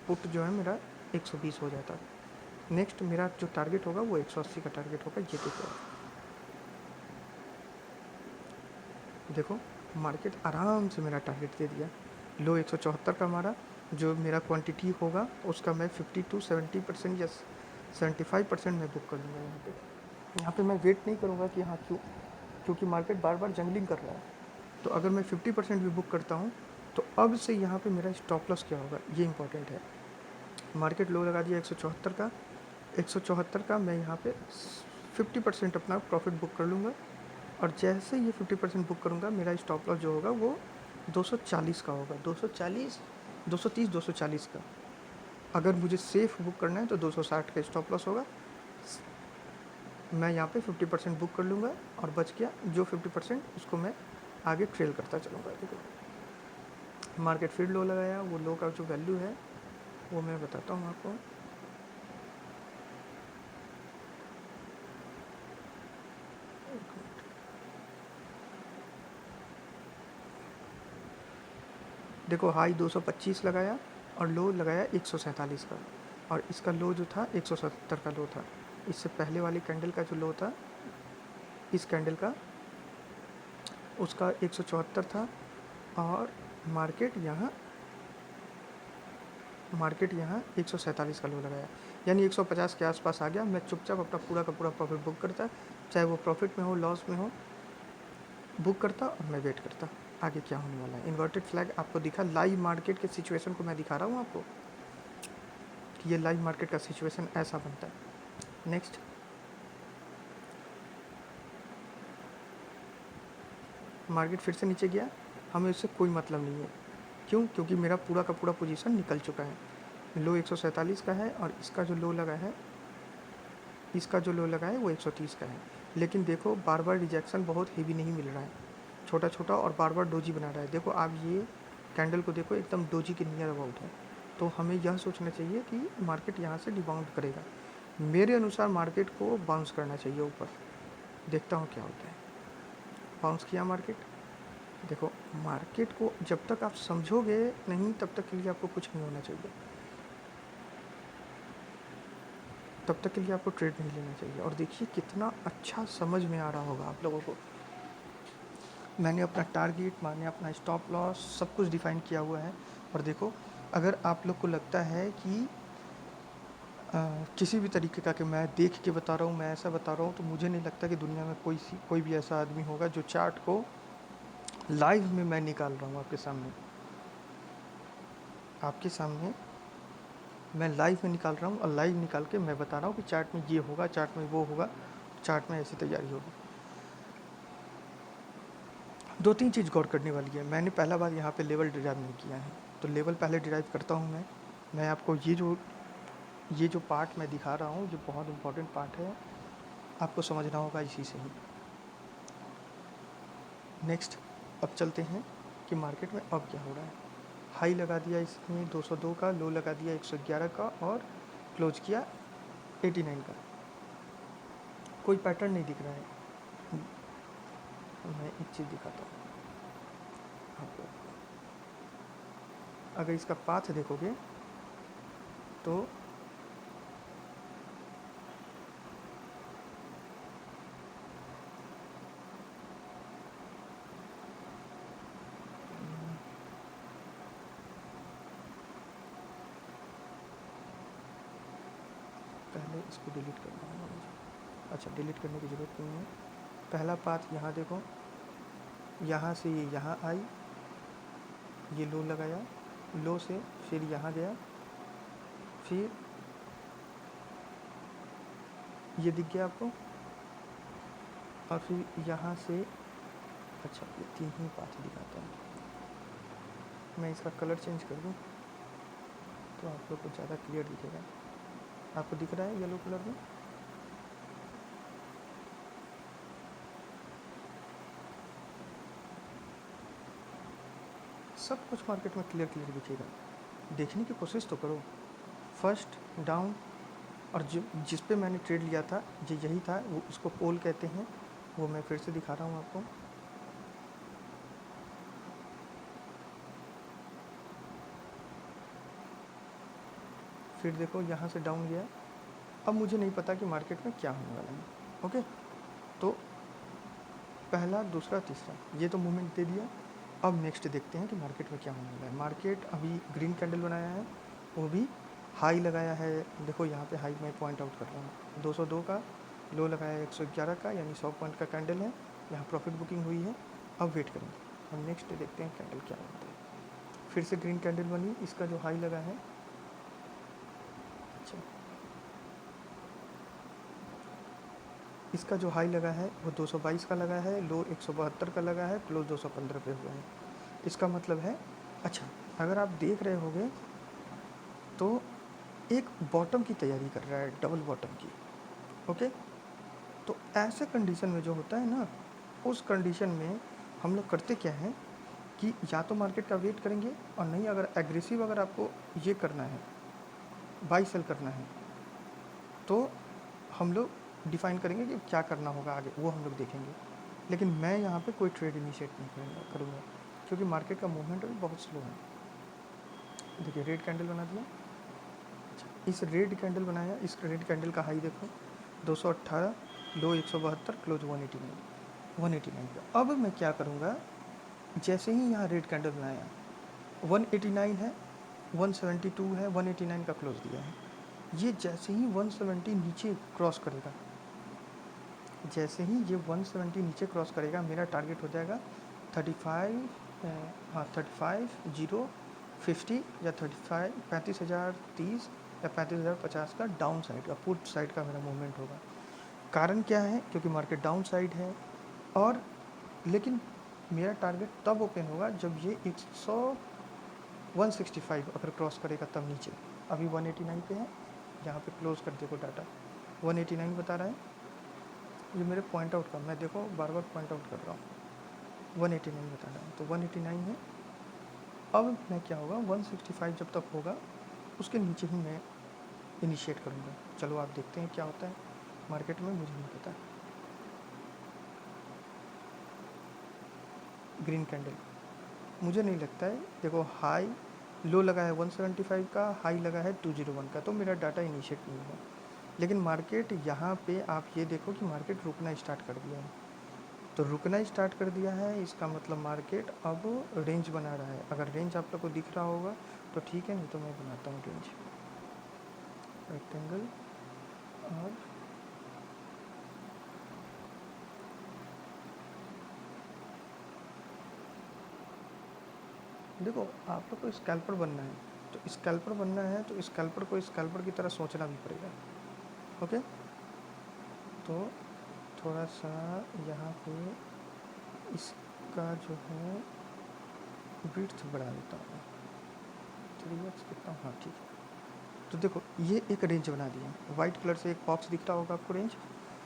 पुट जो है मेरा 120 हो जाता। नेक्स्ट मेरा जो टारगेट होगा वो 180 का टारगेट होगा। ये देखो मार्केट आराम से मेरा टारगेट दे दिया। लो 174 का मारा, जो मेरा क्वांटिटी होगा उसका मैं 50 to 70% या 75% मैं बुक कर लूँगा। यहाँ पे मैं वेट नहीं करूँगा कि हाँ क्योंकि मार्केट बार बार जंगलिंग कर रहा है। तो अगर मैं 50% भी बुक करता हूँ तो अब से यहाँ पे मेरा स्टॉप लॉस क्या होगा, ये इंपॉर्टेंट है। मार्केट लो लगा दिया 174 का, 174 का मैं यहाँ पे 50% अपना प्रॉफिट बुक कर लूँगा, और जैसे ये 50% बुक करूँगा मेरा स्टॉप लॉस जो होगा वो 240 का होगा। 240, 230, 240 का। अगर मुझे सेफ़ बुक करना है तो 260 का स्टॉप लॉस होगा। मैं यहाँ पे 50% बुक कर लूँगा और बच गया जो 50% उसको मैं आगे ट्रेल करता चलूँगा। देखो मार्केट फिर लो लगाया, वो लो का जो वैल्यू है वो मैं बताता हूँ आपको। देखो हाई 225 लगाया और लो लगाया 147 का, और इसका लो जो था 170 का लो था। इससे पहले वाली कैंडल का जो लो था इस कैंडल का, उसका 174 था, और मार्केट यहाँ 147 का लो लगाया, यानी 150 के आसपास आ गया। मैं चुपचाप अपना पूरा का पूरा प्रॉफिट बुक करता, चाहे वो प्रॉफिट में हो लॉस में हो, बुक करता और मैं वेट करता आगे क्या होने वाला है। इन्वर्टेड फ्लैग आपको दिखा, लाइव मार्केट के सिचुएशन को मैं दिखा रहा हूँ आपको कि ये लाइव मार्केट का सिचुएशन ऐसा बनता है। नेक्स्ट मार्केट फिर से नीचे गया, हमें इससे कोई मतलब नहीं है। क्यों? क्योंकि मेरा पूरा का पूरा पोजीशन निकल चुका है। लो 147 का है और इसका जो लो लगा है, इसका जो लो लगा है वो 130 का है। लेकिन देखो बार बार रिजेक्शन बहुत हेवी नहीं मिल रहा है, छोटा छोटा और बार बार डोजी बना रहा है। देखो आप ये कैंडल को देखो, एकदम डोजी के नियर अबाउट है। तो हमें यह सोचना चाहिए कि मार्केट यहाँ से रिबाउंड करेगा। मेरे अनुसार मार्केट को बाउंस करना चाहिए ऊपर, देखता हूँ क्या होता है। बाउंस किया मार्केट। देखो मार्केट को जब तक आप समझोगे नहीं तब तक के लिए आपको कुछ नहीं होना चाहिए, तब तक के लिए आपको ट्रेड नहीं लेना चाहिए। और देखिए कितना अच्छा समझ में आ रहा होगा आप लोगों को, मैंने अपना टारगेट, मैंने अपना स्टॉप लॉस सब कुछ डिफाइन किया हुआ है। और देखो अगर आप लोग को लगता है कि किसी भी तरीके का कि मैं देख के बता रहा हूँ, मैं ऐसा बता रहा हूँ, तो मुझे नहीं लगता कि दुनिया में कोई भी ऐसा आदमी होगा जो चार्ट को लाइव में मैं निकाल रहा हूँ आपके सामने मैं लाइव में निकाल रहा हूँ, और लाइव निकाल के मैं बता रहा हूँ कि चार्ट में ये होगा, चार्ट में वो होगा, चार्ट में ऐसी तैयारी होगी। दो तीन चीज़ गौर करने वाली है। मैंने पहला बार यहाँ पे लेवल डिराइव नहीं किया है, तो लेवल पहले डिराइव करता हूँ मैं आपको ये जो पार्ट मैं दिखा रहा हूँ, ये बहुत इंपॉर्टेंट पार्ट है, आपको समझना होगा इसी से ही। नेक्स्ट अब चलते हैं कि मार्केट में अब क्या हो रहा है। हाई लगा दिया इसने 202 का, लो लगा दिया 111 का, और क्लोज किया 89 का। कोई पैटर्न नहीं दिख रहा है। मैं एक चीज़ दिखाता हूँ आपको, अगर इसका पाथ देखोगे तो पहले इसको डिलीट करना है मुझे। अच्छा डिलीट करने की ज़रूरत नहीं है। पहला पाथ यहाँ देखो, यहाँ से ये यहाँ आई, ये लो लगाया, लो से फिर यहाँ गया, फिर ये दिख गया आपको, और फिर यहाँ से, अच्छा ये तीन ही पाथ दिखाता है। मैं इसका कलर चेंज कर दूँ तो आप लोग को ज़्यादा क्लियर दिखेगा। आपको दिख रहा है येलो कलर में? सब कुछ मार्केट में क्लियर क्लियर दिखेगा, देखने की कोशिश तो करो। फर्स्ट डाउन, और जिस पे मैंने ट्रेड लिया था ये यही था, वो इसको पोल कहते हैं, वो मैं फिर से दिखा रहा हूँ आपको। फिर देखो यहाँ से डाउन गया। अब मुझे नहीं पता कि मार्केट में क्या होने वाला है। ओके, तो पहला दूसरा तीसरा ये तो मूवमेंट दे दिया। अब नेक्स्ट देखते हैं कि मार्केट में क्या होने वाला है। मार्केट अभी ग्रीन कैंडल बनाया है, वो भी हाई लगाया है। देखो यहाँ पे हाई मैं पॉइंट आउट कर रहा हूँ, 202 का, लो लगाया है 111 का, यानी 100 पॉइंट का कैंडल है। यहाँ प्रॉफिट बुकिंग हुई है। अब वेट करेंगे और नेक्स्ट देखते हैं कैंडल क्या बनता है। फिर से ग्रीन कैंडल बनी, इसका जो हाई लगा है, अच्छा इसका जो हाई लगा है वो 222 का लगा है, लो 172 का लगा है, क्लोज 215 पे हुआ है। इसका मतलब है, अच्छा अगर आप देख रहे होंगे तो एक बॉटम की तैयारी कर रहा है, डबल बॉटम की। ओके, तो ऐसे कंडीशन में जो होता है ना, उस कंडीशन में हम लोग करते क्या हैं कि या तो मार्केट का वेट करेंगे, और नहीं अगर एग्रेसिव अगर आपको ये करना है, बाई सेल करना है, तो हम लोग डिफ़ाइन करेंगे कि क्या करना होगा आगे, वो हम लोग देखेंगे। लेकिन मैं यहाँ पे कोई ट्रेड इनिशिएट नहीं करूँगा क्योंकि मार्केट का मूवमेंट अभी बहुत स्लो है। देखिए रेड कैंडल बना दिया। अच्छा, इस रेड कैंडल बनाया, इस रेड कैंडल का हाई देखो 218, लो 172, क्लोज 189 का। अब मैं क्या करूँगा, जैसे ही यहाँ रेड कैंडल बनाया 189 है, 172 है, 189 का क्लोज दिया है, ये जैसे ही 170 नीचे क्रॉस करेगा, जैसे ही ये 170 नीचे क्रॉस करेगा, मेरा टारगेट हो जाएगा 35, हाँ 35,050 या 35,030 या 35,050 का डाउन साइड का, पुट साइड का मेरा मूवमेंट होगा। कारण क्या है, क्योंकि मार्केट डाउन साइड है, और लेकिन मेरा टारगेट तब ओपन होगा जब ये 165 अगर क्रॉस करेगा तब नीचे। अभी 189 पे है, यहाँ पे क्लोज कर देखो डाटा 189 बता रहा है, ये मेरे पॉइंट आउट का, मैं देखो बार बार पॉइंट आउट कर रहा हूँ, 189 बता रहा है, तो 189 है। अब मैं क्या होगा, 165 जब तक होगा उसके नीचे ही मैं इनिशिएट करूँगा। चलो आप देखते हैं क्या होता है मार्केट में, मुझे नहीं पता। ग्रीन कैंडल, मुझे नहीं लगता है, देखो हाई लो लगा है 175 का, हाई लगा है 201 का, तो मेरा डाटा इनिशिएट नहीं हुआ। लेकिन मार्केट यहाँ पे आप ये देखो कि मार्केट रुकना स्टार्ट कर दिया है, तो रुकना स्टार्ट कर दिया है, इसका मतलब मार्केट अब रेंज बना रहा है। अगर रेंज आप लोग को दिख रहा होगा तो ठीक है, नहीं तो मैं बनाता हूँ रेंज, रेक्टेंगल, और देखो आप लोग को स्कैल्पर बनना है, तो स्कैल्पर बनना है तो स्कैल्पर को स्कैल्पर की तरह सोचना भी पड़ेगा। ओके, तो थोड़ा सा यहाँ पे इसका जो है विड्थ बढ़ा देता हूँ, 3x कितना, हाँ ठीक है। तो देखो ये एक रेंज बना दिया, वाइट कलर से एक बॉक्स दिख रहा होगा आपको रेंज।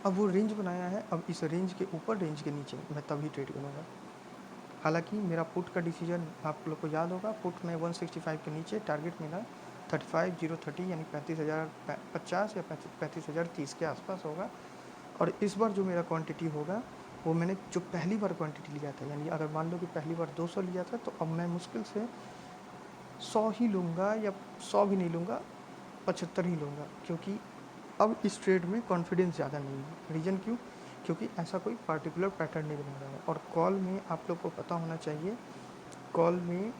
अब वो रेंज बनाया है, अब इस रेंज के ऊपर रेंज के नीचे मैं तभी ट्रेड करूँगा। हालांकि मेरा पुट का डिसीजन आप लोग को याद होगा, पुट में 165 के नीचे टारगेट मेरा 35,030 यानी 35,050 या 35,030 के आसपास होगा। और इस बार जो मेरा क्वांटिटी होगा वो मैंने जो पहली बार क्वांटिटी लिया था, यानी अगर मान लो कि पहली बार 200 लिया था, तो अब मैं मुश्किल से 100 ही लूँगा, या 100 भी नहीं लूँगा, 75 ही लूँगा, क्योंकि अब इस ट्रेड में कॉन्फिडेंस ज़्यादा नहीं है। रीज़न क्यों, क्योंकि ऐसा कोई पार्टिकुलर पैटर्न नहीं बना रहा है। और कॉल में आप लोग को पता होना चाहिए, कॉल में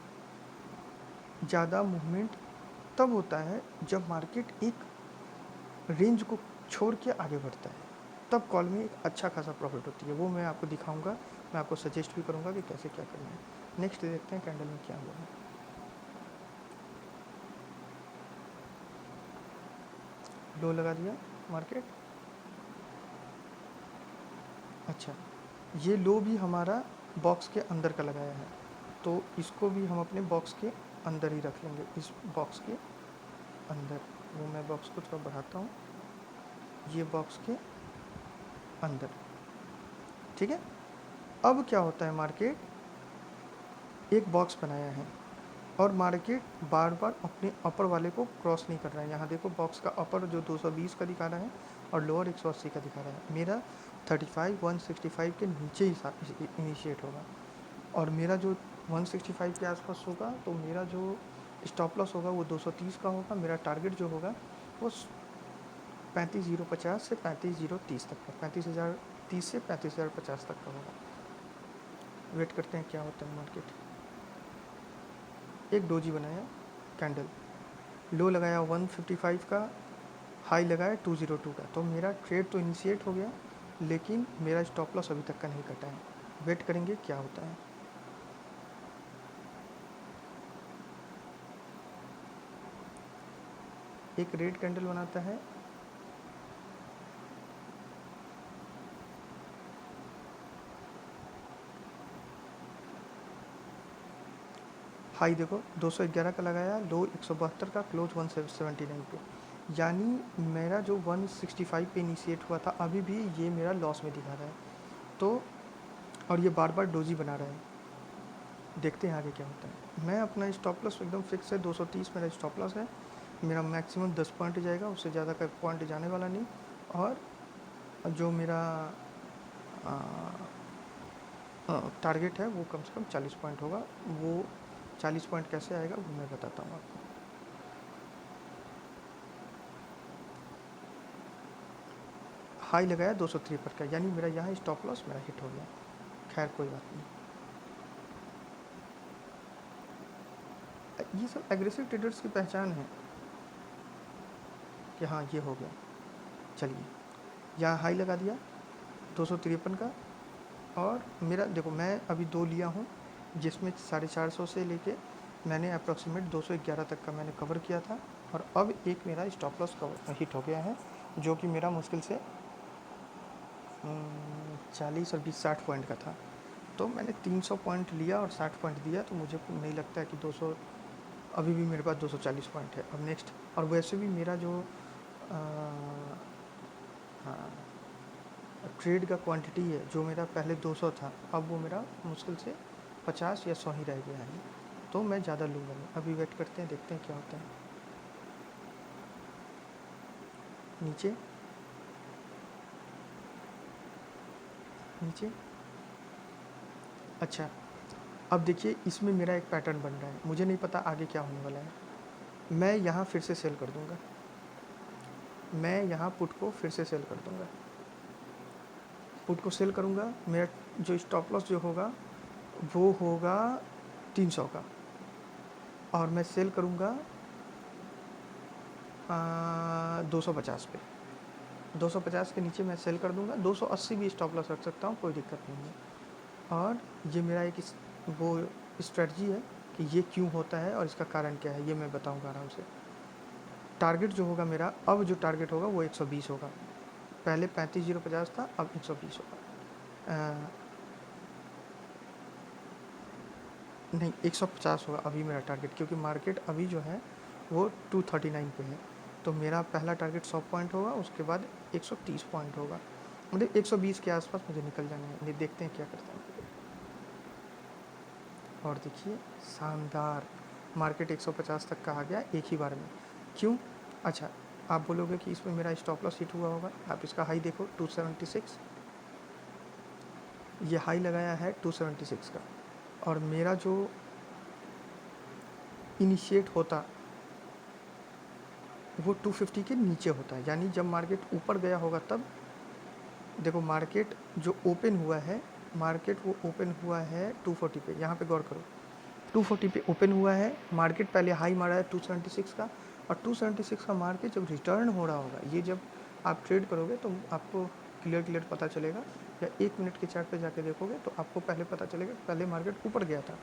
ज़्यादा मूवमेंट तब होता है जब मार्केट एक रेंज को छोड़ के आगे बढ़ता है, तब कॉल में एक अच्छा खासा प्रॉफिट होती है। वो मैं आपको दिखाऊंगा, मैं आपको सजेस्ट भी करूंगा कि कैसे क्या करना है। नेक्स्ट देखते हैं कैंडल में क्या हुआ है। लो लगा दिया मार्केट, अच्छा ये लो भी हमारा बॉक्स के अंदर का लगाया है, तो इसको भी हम अपने बॉक्स के अंदर ही रख लेंगे, इस बॉक्स के अंदर। वो मैं बॉक्स को थोड़ा बढ़ाता हूँ, ये बॉक्स के अंदर, ठीक है। अब क्या होता है, मार्केट एक बॉक्स बनाया है और मार्केट बार बार अपने अपर वाले को क्रॉस नहीं कर रहा है। यहाँ देखो बॉक्स का अपर जो 220 का दिखा रहा है और लोअर 180 का दिखा रहा है। मेरा 35 165 के नीचे ही इनिशिएट होगा, और मेरा जो 165 के आसपास होगा, तो मेरा जो स्टॉप लॉस होगा वो 230 का होगा। मेरा टारगेट जो होगा वो 35,050 से 35,030 तक का, 35,030 से 35,050 तक का होगा। वेट करते हैं क्या होता है मार्केट। एक डोजी बनाया कैंडल, लो लगाया 155 का, हाई लगाया 202 का, तो मेरा ट्रेड तो इनिशिएट हो गया, लेकिन मेरा स्टॉप लॉस अभी तक का नहीं कटा है। वेट करेंगे क्या होता है। एक रेड कैंडल बनाता है, हाई देखो 211 का लगाया, लो 172 का, क्लोज 179 पे। यानी मेरा जो 165 पे इनिशिएट हुआ था अभी भी ये मेरा लॉस में दिखा रहा है। तो और ये बार बार डोजी बना रहा है। देखते हैं आगे क्या होता है। मैं अपना स्टॉप लॉस एकदम फिक्स है, 230 मेरा स्टॉप लॉस है। मेरा मैक्सिमम 10 पॉइंट जाएगा, उससे ज़्यादा का पॉइंट जाने वाला नहीं। और जो मेरा टारगेट है वो कम से कम 40 पॉइंट होगा। वो 40 पॉइंट कैसे आएगा वो मैं बताता हूँ आपको। हाई लगाया 253 का, यानी मेरा यहाँ स्टॉप लॉस मेरा हिट हो गया। खैर कोई बात नहीं, ये सब एग्रेसिव ट्रेडर्स की पहचान है कि हाँ ये हो गया। चलिए, यहाँ हाई लगा दिया 253 का। और मेरा देखो, मैं अभी 2 लिया हूँ, जिसमें 450 से लेके मैंने अप्रॉक्सीमेट 211 तक का मैंने कवर किया था। और अब एक मेरा स्टॉप लॉस कवर हिट हो गया है, जो कि मेरा मुश्किल से 40 और 20 60 पॉइंट का था। तो मैंने 300 पॉइंट लिया और 60 पॉइंट दिया, तो मुझे नहीं लगता है कि 200, अभी भी मेरे पास 240 पॉइंट है अब नेक्स्ट। और वैसे भी मेरा जो ट्रेड का क्वांटिटी है, जो मेरा पहले 200 था, अब वो मेरा मुश्किल से 50 या 100 ही रह गया है। तो मैं ज़्यादा लूँगा नहीं। अभी वेट करते हैं, देखते हैं क्या होता है। नीचे नीचे, अच्छा, अब देखिए इसमें मेरा एक पैटर्न बन रहा है, मुझे नहीं पता आगे क्या होने वाला है। मैं यहाँ फिर से सेल कर दूँगा, मैं यहाँ पुट को फिर से सेल कर दूँगा। पुट को सेल करूँगा, मेरा जो स्टॉप लॉस जो होगा वो होगा 300 का, और मैं सेल करूँगा 250 पे। 250 के नीचे मैं सेल कर दूँगा। 280 भी स्टॉप लॉस रख सकता हूँ, कोई दिक्कत नहीं है। और ये मेरा एक वो स्ट्रेटजी है कि ये क्यों होता है और इसका कारण क्या है, ये मैं बताऊँगा आराम से। टारगेट जो होगा मेरा, अब जो टारगेट होगा वो 120 होगा। पहले 35,050 था, अब 120 होगा। नहीं, 150 होगा अभी मेरा टारगेट, क्योंकि मार्केट अभी जो है वो 239 पे है। तो मेरा पहला टारगेट 100 पॉइंट होगा, उसके बाद 130 पॉइंट होगा, मतलब 120 के आसपास मुझे निकल जाना है। देखते हैं क्या करता है। और देखिए, शानदार, मार्केट 150 तक का आ गया एक ही बार में। क्यों? अच्छा, आप बोलोगे कि इसमें मेरा स्टॉप लॉस हिट हुआ होगा। आप इसका हाई देखो 276, ये हाई लगाया है 276 का। और मेरा जो इनिशिएट होता वो 250 के नीचे होता है, यानी जब मार्केट ऊपर गया होगा तब। देखो, मार्केट जो ओपन हुआ है, मार्केट वो ओपन हुआ है 240 पे, यहाँ पे गौर करो, 240 पे ओपन हुआ है। मार्केट पहले हाई मारा है 276 का, और 276 का मार्केट जब रिटर्न हो रहा होगा, ये जब आप ट्रेड करोगे तो आपको क्लियर पता चलेगा, या 1 मिनट के चार्ट पे जाके देखोगे तो आपको पहले पता चलेगा। पहले मार्केट ऊपर गया था,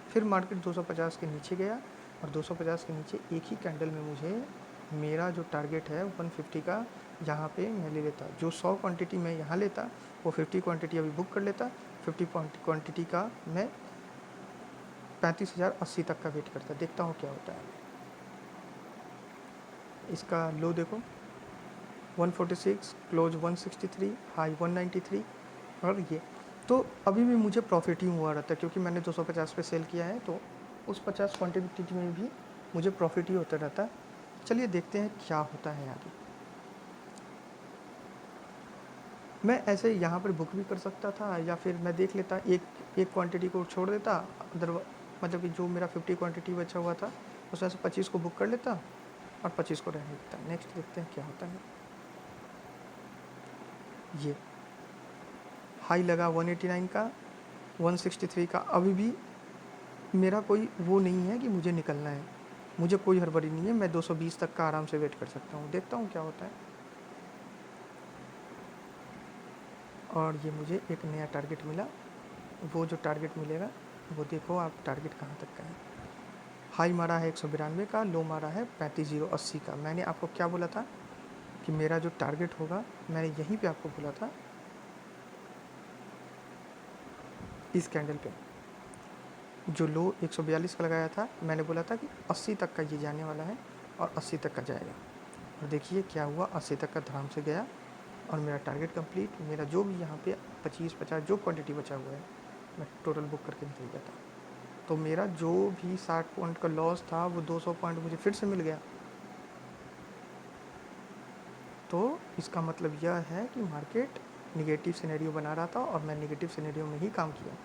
फिर मार्केट 250 के नीचे गया, और 250 के नीचे एक ही कैंडल में मुझे मेरा जो टारगेट है 150 का यहाँ पे मैं ले लेता। जो 100 क्वांटिटी मैं यहाँ लेता, वो 50 क्वांटिटी अभी बुक कर लेता। 50 क्वांटिटी का मैं 35,080 तक का वेट करता। देखता हूँ क्या होता है। इसका लो देखो 146, क्लोज 163, हाई 193। और ये तो अभी भी मुझे प्रॉफिट ही हुआ रहता है, क्योंकि मैंने 250 पे सेल किया है, तो उस 50 क्वांटिटी में भी मुझे प्रॉफिट ही होता रहता है। चलिए देखते हैं क्या होता है आगे। मैं ऐसे यहाँ पर बुक भी कर सकता था, या फिर मैं देख लेता एक क्वांटिटी को छोड़ देता, अदर मतलब कि जो मेरा 50 क्वांटिटी बचा हुआ था उसमें से 25 को बुक कर लेता और 25 को रहने देता। नेक्स्ट देखते हैं क्या होता है। ये हाई लगा 189 का, 163 का। अभी भी मेरा कोई वो नहीं है कि मुझे निकलना है, मुझे कोई हड़बड़ी नहीं है। मैं 220 तक का आराम से वेट कर सकता हूँ। देखता हूँ क्या होता है। और ये मुझे एक नया टारगेट मिला। वो जो टारगेट मिलेगा वो देखो आप, टारगेट कहाँ तक का है। हाई मारा है 192 का, लो मारा है 35,080 का। मैंने आपको क्या बोला था कि मेरा जो टारगेट होगा, मैंने यहीं पे आपको बोला था, इस कैंडल पे जो लो 142 का लगाया था, मैंने बोला था कि 80 तक का ये जाने वाला है और 80 तक का जाएगा। और देखिए क्या हुआ, 80 तक का धड़ाम से गया और मेरा टारगेट कंप्लीट। मेरा जो भी यहाँ पे 25-50 जो क्वांटिटी बचा हुआ है मैं टोटल बुक करके निकल गया था। तो मेरा जो भी 60 पॉइंट का लॉस था वो 200 पॉइंट मुझे फिर से मिल गया। तो इसका मतलब यह है कि मार्केट निगेटिव सिनेरियो बना रहा था और मैं निगेटिव सिनेरियो में ही काम किया।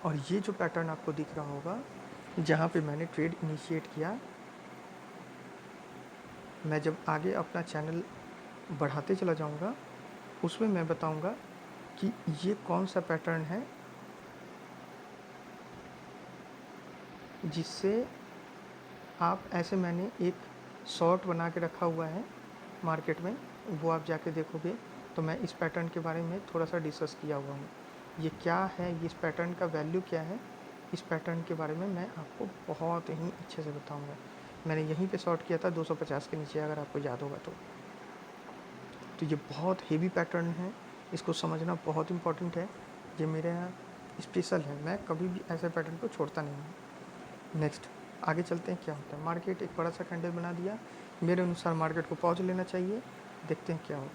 और ये जो पैटर्न आपको दिख रहा होगा जहाँ पे मैंने ट्रेड इनिशिएट किया, मैं जब आगे अपना चैनल बढ़ाते चला जाऊँगा उसमें मैं बताऊँगा कि ये कौन सा पैटर्न है जिससे आप ऐसे, मैंने एक शॉर्ट बना के रखा हुआ है मार्केट में, वो आप जाके देखोगे तो मैं इस पैटर्न के बारे में थोड़ा सा डिस्कस किया हुआ हूँ। ये क्या है, इस पैटर्न का वैल्यू क्या है, इस पैटर्न के बारे में मैं आपको बहुत ही अच्छे से बताऊँगा। मैंने यहीं पे शॉर्ट किया था 250 के नीचे, अगर आपको याद होगा तो ये बहुत हेवी पैटर्न है, इसको समझना बहुत इम्पॉर्टेंट है। ये मेरे यहाँ स्पेशल है, मैं कभी भी ऐसे पैटर्न को छोड़ता नहीं हूँ। नेक्स्ट आगे चलते हैं क्या होता है। मार्केट एक बड़ा सा कैंडल बना दिया, मेरे अनुसार मार्केट को पॉज लेना चाहिए, देखते हैं क्या होगा।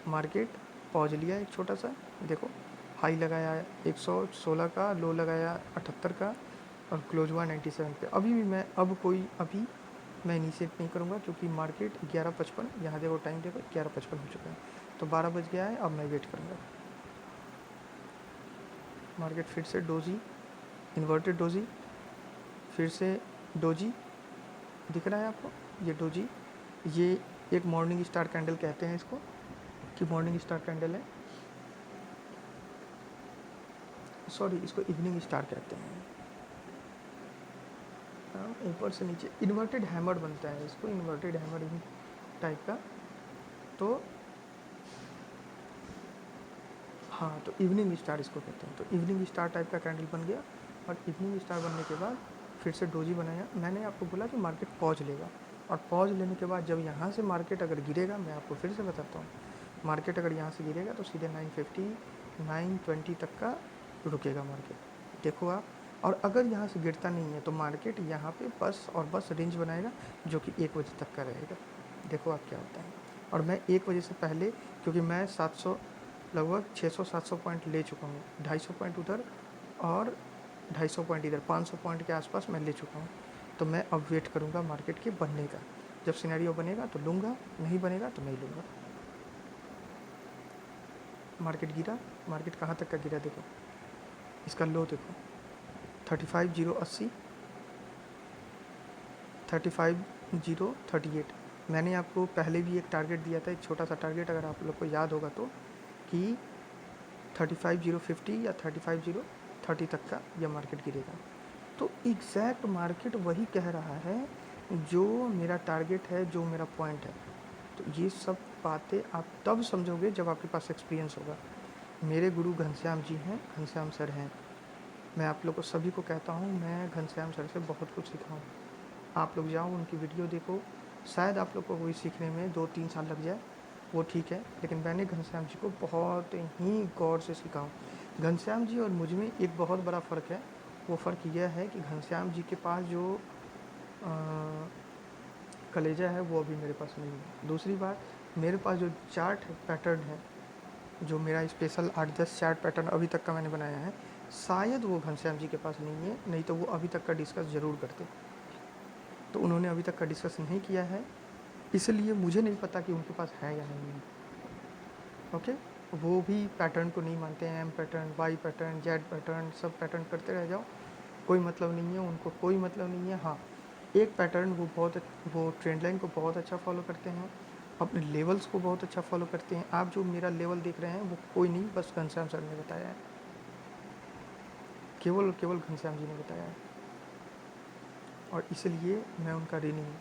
मार्केट पॉज लिया एक छोटा सा, देखो हाई लगाया 116 का, लो लगाया 78 का और क्लोज हुआ 97 पे। अभी मैं इनिशिएट नहीं करूँगा क्योंकि मार्केट 11:55, यहाँ देखो टाइम देखो 11:55 हो चुका है, तो 12 बज गया है। अब मैं वेट करूँगा। मार्केट फिर से डोजी, इन्वर्टेड डोजी, फिर से डोजी दिख रहा है आपको, ये डोजी, ये एक मॉर्निंग स्टार कैंडल कहते हैं इसको, कि मॉर्निंग स्टार कैंडल है, सॉरी इसको इवनिंग स्टार कहते हैं। ऊपर से नीचे इन्वर्टेड हैमर बनता है, इसको इन्वर्टेड हैमर टाइप का। तो हाँ, तो इवनिंग स्टार इसको कहते हैं। तो इवनिंग स्टार टाइप का कैंडल बन गया और इवनिंग स्टार बनने के बाद फिर से डोजी बनाया। मैंने आपको बोला कि मार्केट पॉज लेगा और पॉज लेने के बाद जब यहाँ से मार्केट अगर गिरेगा, मैं आपको फिर से बताता हूँ, मार्केट अगर यहाँ से गिरेगा तो सीधे 950 920 तक का रुकेगा मार्केट, देखो आप। और अगर यहाँ से गिरता नहीं है तो मार्केट यहाँ पे बस और बस रेंज बनाएगा जो कि 1 बजे तक का रहेगा। देखो आप क्या होता है। और मैं 1 बजे से पहले, क्योंकि मैं 700 लगभग 600-700 पॉइंट ले चुका हूँ, 250 पॉइंट उधर और 250 पॉइंट इधर, 500 पॉइंट के आसपास मैं ले चुका हूँ। तो मैं अब वेट करूँगा मार्केट के बनने का, जब सिनेरियो बनेगा तो लूँगा, नहीं बनेगा तो नहीं लूँगा। मार्केट गिरा, मार्केट कहाँ तक का गिरा देखो, इसका लो देखो 35,080, 35,038। मैंने आपको पहले भी एक टारगेट दिया था, एक छोटा सा टारगेट, अगर आप लोग को याद होगा तो, कि 35,050 या 35,030 तक का यह मार्केट गिरेगा। तो एग्जैक्ट मार्केट वही कह रहा है जो मेरा टारगेट है, जो मेरा पॉइंट है। तो ये सब बातें आप तब समझोगे जब आपके पास एक्सपीरियंस होगा। मेरे गुरु घनश्याम जी हैं, घनश्याम सर हैं। मैं आप लोग को सभी को कहता हूँ, मैं घनश्याम सर से बहुत कुछ सीखा हूँ। आप लोग जाओ उनकी वीडियो देखो, शायद आप लोग को वही सीखने में 2-3 साल लग जाए, वो ठीक है, लेकिन मैंने घनश्याम जी को बहुत ही गौर से सीखा हूँ। घनश्याम जी और मुझ में एक बहुत बड़ा फ़र्क है, वो फ़र्क यह है कि घनश्याम जी के पास जो कलेजा है वो अभी मेरे पास नहीं है। दूसरी बात, मेरे पास जो चार्ट पैटर्न है, जो मेरा स्पेशल 8-10 चार्ट पैटर्न अभी तक का मैंने बनाया है, शायद वो घनश्याम जी के पास नहीं है, नहीं तो वो अभी तक का डिस्कस ज़रूर करते। तो उन्होंने अभी तक का डिस्कस नहीं किया है, इसलिए मुझे नहीं पता कि उनके पास है या नहीं है। ओके, वो भी पैटर्न को नहीं मानते हैं, M pattern, Y pattern, Z pattern, सब पैटर्न करते रह जाओ, कोई मतलब नहीं है उनको, कोई मतलब नहीं है। हाँ, एक पैटर्न वो ट्रेंड लाइन को बहुत अच्छा फॉलो करते हैं, अपने लेवल्स को बहुत अच्छा फॉलो करते हैं। आप जो मेरा लेवल देख रहे हैं वो कोई नहीं, बस घनश्याम सर ने बताया है, केवल केवल घनश्याम जी ने बताया है, और इसलिए मैं उनका ऋणी हूँ।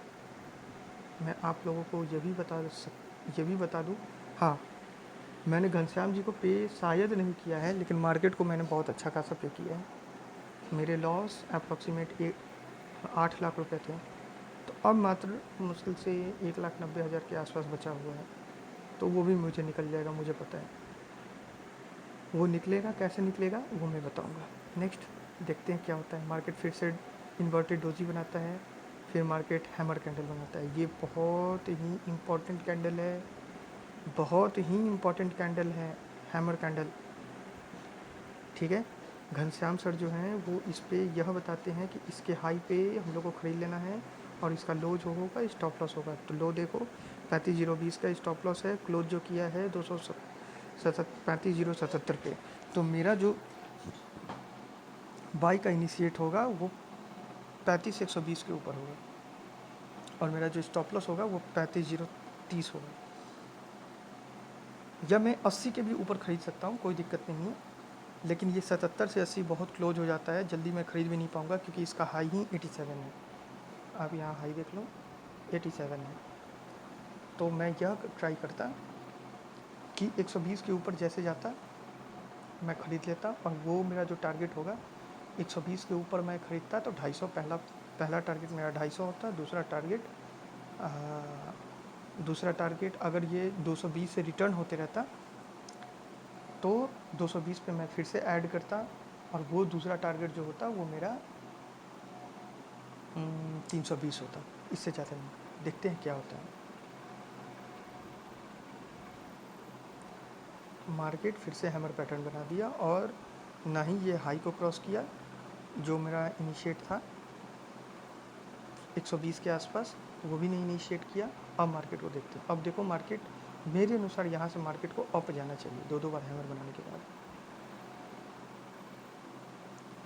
मैं आप लोगों को ये भी बता दूँ, हाँ, मैंने घनश्याम जी को पे शायद नहीं किया है, लेकिन मार्केट को मैंने बहुत अच्छा खासा पे किया है। मेरे लॉस अप्रॉक्सीमेट 8 लाख रुपए थे, तो अब मात्र मुश्किल से 1,90,000 के आसपास बचा हुआ है। तो वो भी मुझे निकल जाएगा, मुझे पता है। वो निकलेगा, कैसे निकलेगा वो मैं बताऊंगा। नेक्स्ट देखते हैं क्या होता है। मार्केट फिर से इन्वर्टेड डोजी बनाता है, फिर मार्केट हैमर कैंडल बनाता है। ये बहुत ही इम्पोर्टेंट कैंडल है, बहुत ही इम्पोर्टेंट कैंडल है हैमर कैंडल, ठीक है। घनश्याम सर जो हैं वो इस पे यह बताते हैं कि इसके हाई पे हम लोग को ख़रीद लेना है और इसका लो जो होगा स्टॉप लॉस होगा। तो लो देखो 35,020 का स्टॉप लॉस है, क्लोज जो किया है 35,077 पे। तो मेरा जो बाई का इनिशिएट होगा वो 35,120 के ऊपर होगा और मेरा जो स्टॉप लॉस होगा वो 35,030 होगा। या मैं 80 के भी ऊपर ख़रीद सकता हूँ, कोई दिक्कत नहीं है, लेकिन ये 77 से 80 बहुत क्लोज हो जाता है, जल्दी मैं ख़रीद भी नहीं पाऊँगा क्योंकि इसका हाई ही 87 है। आप यहाँ हाई देख लो 87 है। तो मैं यह ट्राई करता कि 120 के ऊपर जैसे जाता मैं ख़रीद लेता और वो मेरा जो टारगेट होगा 120 के ऊपर मैं ख़रीदता तो 250 पहला टारगेट मेरा 250 होता। दूसरा टारगेट अगर ये 220 से रिटर्न होते रहता तो 220 पे मैं फिर से ऐड करता और वो दूसरा टारगेट जो होता वो मेरा 320 होता। इससे ज़्यादा नहीं। देखते हैं क्या होता है। मार्केट फिर से हैमर पैटर्न बना दिया और ना ही ये हाई को क्रॉस किया जो मेरा इनिशिएट था 120 के आसपास, वो भी नहीं इनिशिएट किया। अब मार्केट को देखते हैं। अब देखो मार्केट मेरे अनुसार यहाँ से मार्केट को अप जाना चाहिए। दो बार हैमर बनाने के बाद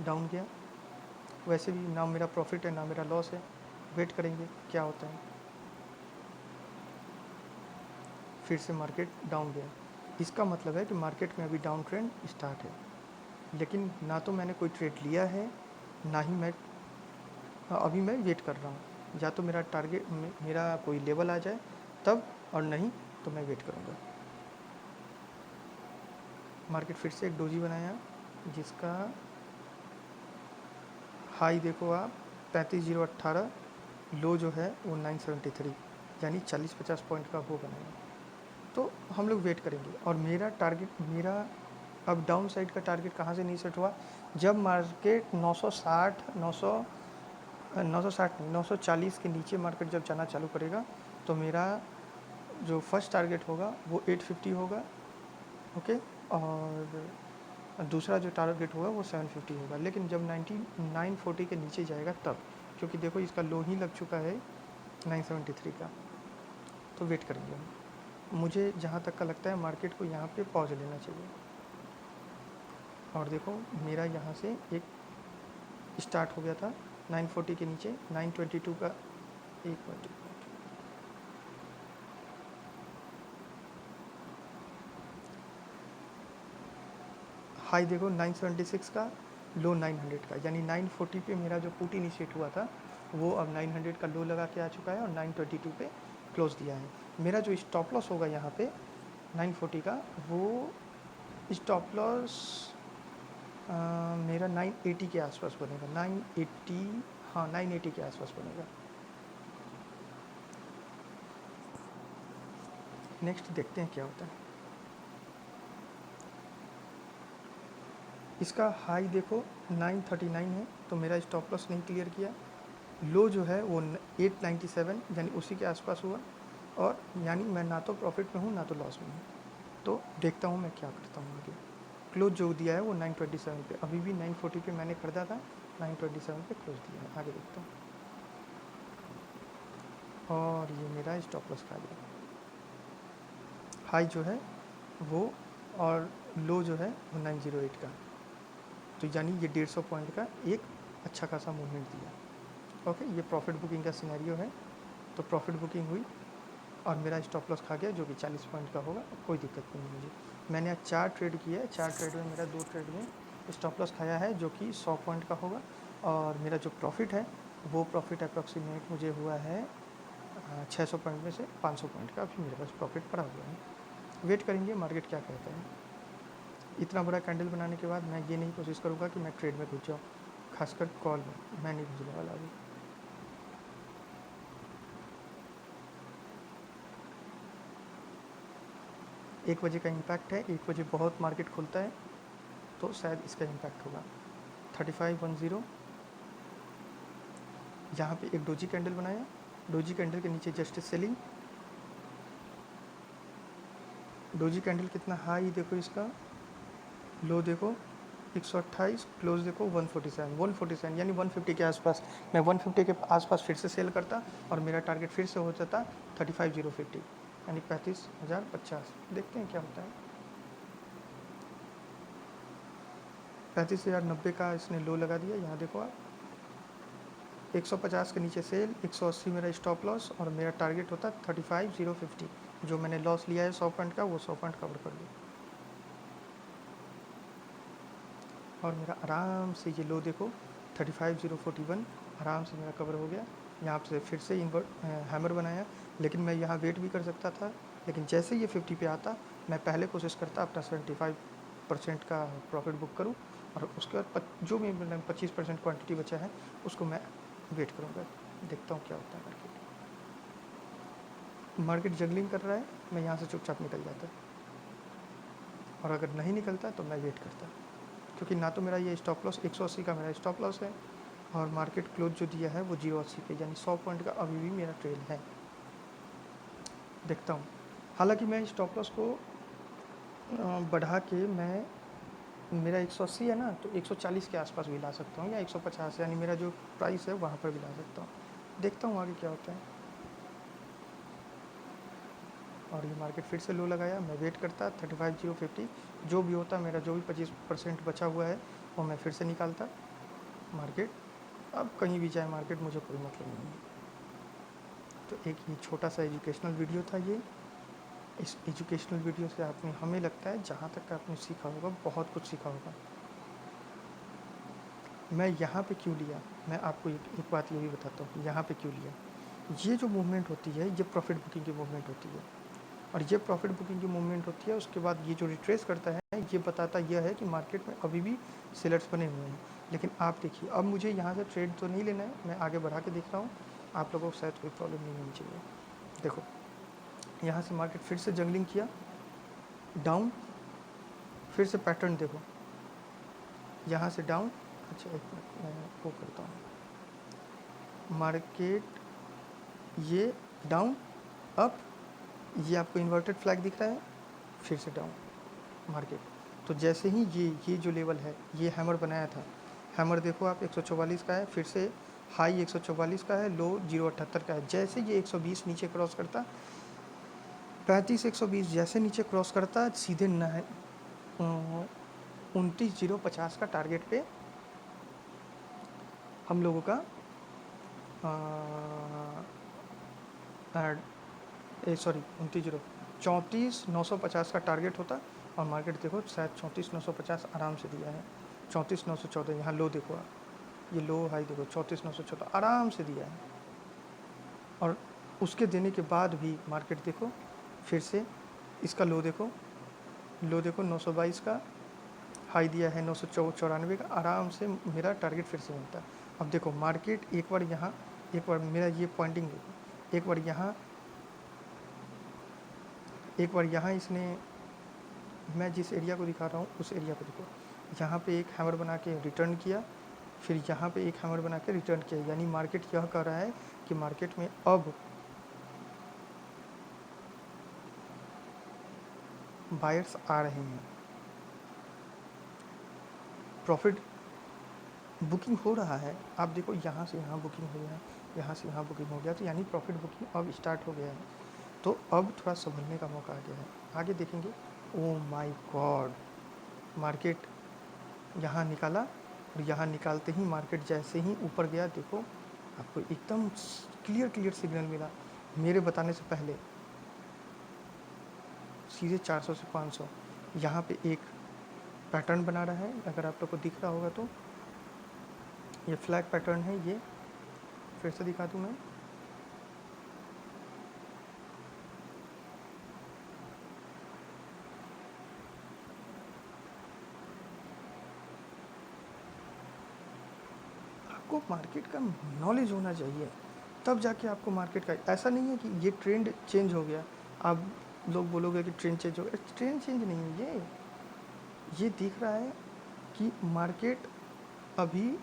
डाउन गया। वैसे भी ना मेरा प्रॉफिट है ना मेरा लॉस है, वेट करेंगे क्या होता है। फिर से मार्केट डाउन गया। इसका मतलब है कि मार्केट में अभी डाउन ट्रेंड स्टार्ट है, लेकिन ना तो मैंने कोई ट्रेड लिया है ना ही मैं अभी मैं वेट कर रहा हूँ। या तो मेरा टारगेट मेरा कोई लेवल आ जाए तब, और नहीं तो मैं वेट करूँगा। मार्केट फिर से एक डोजी बनाया जिसका हाई देखो आप 35,018, लो जो है वो 973, यानी 40-50 पॉइंट का वो बनाया। तो हम लोग वेट करेंगे और मेरा टारगेट अब डाउन साइड का टारगेट कहाँ से नहीं सेट हुआ, जब मार्केट 940 के नीचे मार्केट जब जाना चालू करेगा तो मेरा जो फर्स्ट टारगेट होगा वो 850 होगा, ओके, और दूसरा जो टारगेट होगा वो 750 होगा। लेकिन जब 940 के नीचे जाएगा तब, क्योंकि देखो इसका लो ही लग चुका है 973 का, तो वेट करेंगे हम। मुझे जहाँ तक का लगता है मार्केट को यहाँ पे पॉज लेना चाहिए। और देखो मेरा यहाँ से एक स्टार्ट हो गया था 940 के नीचे, 922 का एक मिनट, हाई देखो 976 का, लो 900 का, यानी 940 पे मेरा जो पुट इनिशिएट हुआ था वो अब 900 का लो लगा के आ चुका है और 922 पे क्लोज दिया है। मेरा जो स्टॉप लॉस होगा यहाँ पे 940 का, वो स्टॉप लॉस मेरा 980 के आसपास बनेगा। 980, हाँ 980 के आसपास बनेगा। नेक्स्ट देखते हैं क्या होता है। इसका हाई देखो 939 है, तो मेरा स्टॉप लॉस नहीं क्लियर किया। लो जो है वो 897, यानी उसी के आसपास हुआ, और यानी मैं ना तो प्रॉफिट में हूँ ना तो लॉस में हूँ। तो देखता हूँ मैं क्या करता हूँ आगे। क्लोज जो दिया है वो 927 पे, अभी भी 940 पे मैंने खरीदा था, 927 पे क्लोज दिया है। आगे देखता हूँ। और ये मेरा स्टॉप लॉस खा गया। हाई जो है वो और लो जो है वो 908 का, तो यानी ये 150 पॉइंट का एक अच्छा खासा मूवमेंट दिया। ओके, ये प्रॉफिट बुकिंग का सिनेरियो है। तो प्रॉफिट बुकिंग हुई और मेरा स्टॉप लॉस खा गया जो कि 40 पॉइंट का होगा, कोई दिक्कत नहीं है मुझे। मैंने आज 4 ट्रेड किया है, 4 ट्रेड में मेरा 2 ट्रेड में स्टॉप लॉस खाया है जो कि 100 पॉइंट का होगा, और मेरा जो प्रॉफिट है वो प्रॉफिट अप्रॉक्सीमेट मुझे हुआ है 600 पॉइंट में से 500 पॉइंट का अभी मेरे पास प्रॉफिट पड़ा हुआ है। वेट करेंगे मार्केट क्या कहता है। इतना बड़ा कैंडल बनाने के बाद मैं ये नहीं कोशिश करूँगा कि मैं ट्रेड में घुस जाऊँ, खासकर कॉल में मैं नहीं घुसने वाला अभी। 1 बजे का इम्पैक्ट है, 1 बजे बहुत मार्केट खुलता है तो शायद इसका इम्पैक्ट होगा। 3510, यहाँ पे एक डोजी कैंडल बनाया, डोजी कैंडल के नीचे जस्ट सेलिंग, डोजी कैंडल कितना हाई देखो, इसका लो देखो 128, क्लोज देखो 147 यानी 150 के आसपास। मैं 150 के आसपास फिर से सेल करता और मेरा टारगेट फिर से हो जाता 35,050 यानी 35,050। देखते हैं क्या होता है। 35,090 का इसने लो लगा दिया। यहाँ देखो आप 150 के नीचे सेल, 180 मेरा स्टॉप लॉस और मेरा टारगेट होता 35,050। जो मैंने लॉस लिया है 100 पॉइंट का, वो 100 पॉइंट कवर कर लिया और मेरा आराम से ये लो देखो 35,041 आराम से मेरा कवर हो गया। यहाँ से फिर से हैमर बनाया, लेकिन मैं यहाँ वेट भी कर सकता था, लेकिन जैसे ये 50 पे आता मैं पहले कोशिश करता अपना 75% का प्रॉफिट बुक करूँ और उसके बाद जो भी 25% क्वांटिटी बचा है उसको मैं वेट करूँगा। देखता हूँ क्या होता है। मार्केट जगलिंग कर रहा है, मैं यहाँ से चुपचाप निकल जाता और अगर नहीं निकलता तो मैं वेट करता, क्योंकि ना तो मेरा ये स्टॉप लॉस 180 का मेरा स्टॉप लॉस है और मार्केट क्लोज जो दिया है वो 080 पे, यानी 100 पॉइंट का अभी भी मेरा ट्रेल है। देखता हूँ, हालांकि मैं स्टॉप लॉस को बढ़ा के मैं मेरा 180 है ना, तो 140 के आसपास भी ला सकता हूँ या 150, यानी मेरा जो प्राइस है वहाँ पर भी ला सकता हूँ। देखता हूँ आगे क्या होता है। और ये मार्केट फिर से लो लगाया, मैं वेट करता 35,050, जो भी होता मेरा, जो भी 25% बचा हुआ है वो मैं फिर से निकालता। मार्केट अब कहीं भी जाए मार्केट, मुझे कोई मतलब नहीं है। तो एक ये छोटा सा एजुकेशनल वीडियो था ये। इस एजुकेशनल वीडियो से आपने, हमें लगता है जहाँ तक आपने सीखा होगा, बहुत कुछ सीखा होगा। मैं यहाँ पे क्यों लिया, मैं आपको एक बात ये भी बताता हूँ यहाँ पे क्यों लिया। ये जो मूवमेंट होती है ये प्रॉफिट बुकिंग की मूवमेंट होती है, और ये प्रॉफिट बुकिंग की मूवमेंट होती है। उसके बाद ये जो रिट्रेस करता है ये बताता यह है कि मार्केट में अभी भी सेलर्स बने हुए हैं। लेकिन आप देखिए, अब मुझे यहाँ से ट्रेड तो नहीं लेना है, मैं आगे बढ़ा के देख रहा हूँ, आप लोगों को शायद कोई प्रॉब्लम नहीं होनी चाहिए। देखो यहाँ से मार्केट फिर से जंगलिंग किया डाउन, फिर से पैटर्न देखो यहाँ से डाउन। अच्छा एक मिनट मैं वो करता हूँ, मार्केट ये डाउन अप, ये आपको इन्वर्टेड फ्लैग दिख रहा है, फिर से डाउन मार्केट। तो जैसे ही ये जो लेवल है ये हैमर बनाया था, हैमर देखो आप 144 का है, फिर से हाई 144 का है, लो 078 का है। जैसे ये 120 नीचे क्रॉस करता, 35,120 जैसे नीचे क्रॉस करता, सीधे 29,050 का टारगेट पे हम लोगों का सॉरी 34,950 का टारगेट होता। और मार्केट देखो शायद 34,950 आराम से दिया है, 34,914 यहाँ लो देखो आप, ये लो हाई देखो 34,914 आराम से दिया है। और उसके देने के बाद भी मार्केट देखो फिर से इसका लो देखो, लो देखो 922 का, हाई दिया है 994 का, आराम से मेरा टारगेट फिर से मिलता है। अब देखो मार्केट एक बार यहाँ, एक बार मेरा ये पॉइंटिंग देखो, एक बार यहाँ, एक बार यहाँ इसने, मैं जिस एरिया को दिखा रहा हूँ उस एरिया को देखो, यहाँ पे एक हैमर बना के रिटर्न किया, फिर यहाँ पे एक हैमर बना के रिटर्न किया, यानी मार्केट यह कह रहा है कि मार्केट में अब बायर्स आ रहे हैं, प्रॉफिट बुकिंग हो रहा है। आप देखो यहाँ से यहाँ बुकिंग हो गया, यहाँ से यहाँ बुकिंग हो गया, तो यानी प्रॉफिट बुकिंग अब स्टार्ट हो गया है। तो अब थोड़ा संभलने का मौका आ गया है, आगे देखेंगे। ओ माय गॉड, मार्केट यहाँ निकाला और यहाँ निकालते ही मार्केट जैसे ही ऊपर गया, देखो आपको एकदम क्लियर सिग्नल मिला मेरे बताने से पहले, सीधे 400 से 500 यहाँ पे एक पैटर्न बना रहा है। अगर आप लोग को दिख रहा होगा तो ये फ्लैग पैटर्न है, ये फिर से दिखा दूँ मैं, आपको मार्केट का नॉलेज होना चाहिए, तब जाके आपको मार्केट का, ऐसा नहीं है कि ये ट्रेंड चेंज हो गया, आप लोग बोलोगे कि ट्रेंड चेंज हो गया, ट्रेंड चेंज नहीं है, ये दिख रहा है कि मार्केट अभी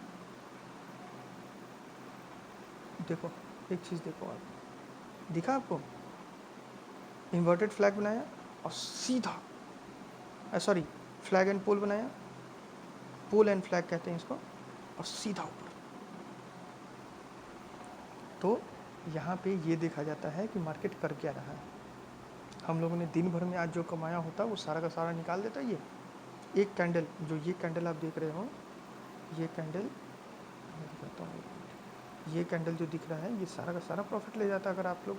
देखो एक चीज़ देखो, आप दिखा आपको, इन्वर्टेड फ्लैग बनाया और सीधा, सॉरी, फ्लैग एंड पोल बनाया, पोल एंड फ्लैग कहते हैं इसको, और सीधा ऊपर। तो यहाँ पे ये देखा जाता है कि मार्केट कर क्या रहा है। हम लोगों ने दिन भर में आज जो कमाया होता है वो सारा का सारा निकाल देता है। ये एक कैंडल, जो ये कैंडल आप देख रहे हो, ये कैंडल मैं दिखाता हूँ, ये कैंडल जो दिख रहा है ये सारा का सारा प्रॉफिट ले जाता है अगर आप लोग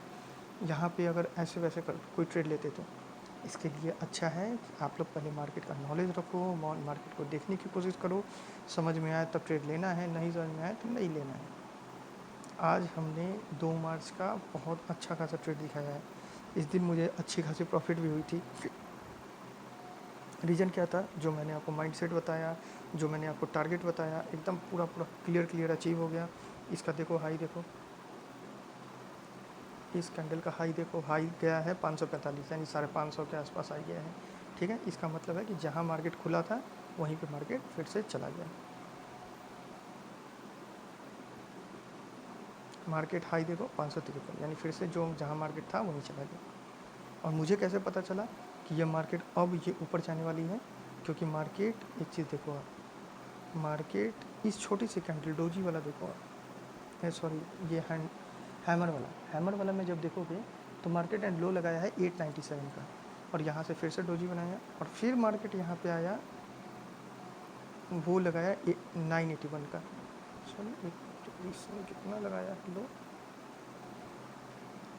यहाँ पे अगर ऐसे वैसे कर कोई ट्रेड लेते तो। इसके लिए अच्छा है कि आप लोग पहले मार्केट का नॉलेज रखो, मार्केट को देखने की कोशिश करो, समझ में आए तब ट्रेड लेना है, नहीं समझ में आए तो नहीं लेना है। आज हमने 2 मार्च का बहुत अच्छा खासा ट्रेड दिखाया है। इस दिन मुझे अच्छी खासी प्रॉफिट भी हुई थी। रीज़न क्या था, जो मैंने आपको माइंडसेट बताया, जो मैंने आपको टारगेट बताया, एकदम पूरा पूरा क्लियर अचीव हो गया। इसका देखो हाई, देखो इस कैंडल का हाई देखो, हाई गया है 545, यानी 550 के आसपास आ गया है। ठीक है, इसका मतलब है कि जहाँ मार्केट खुला था वहीं पे मार्केट फिर से चला गया। मार्केट हाई देखो 553, यानी फिर से जो जहाँ मार्केट था वहीं चला गया। और मुझे कैसे पता चला कि यह मार्केट अब ये ऊपर जाने वाली है, क्योंकि मार्केट, एक चीज़ देखो आप, मार्केट इस छोटी सी कैंडल डोजी वाला देखो आप, सॉरी ये हैमर वाला में जब देखोगे तो मार्केट एंड लो लगाया है 897 का, और यहाँ से फिर से डोजी बनाया, और फिर मार्केट यहाँ पे आया, वो लगाया 981 का, सॉरी इसने कितना लगाया लो,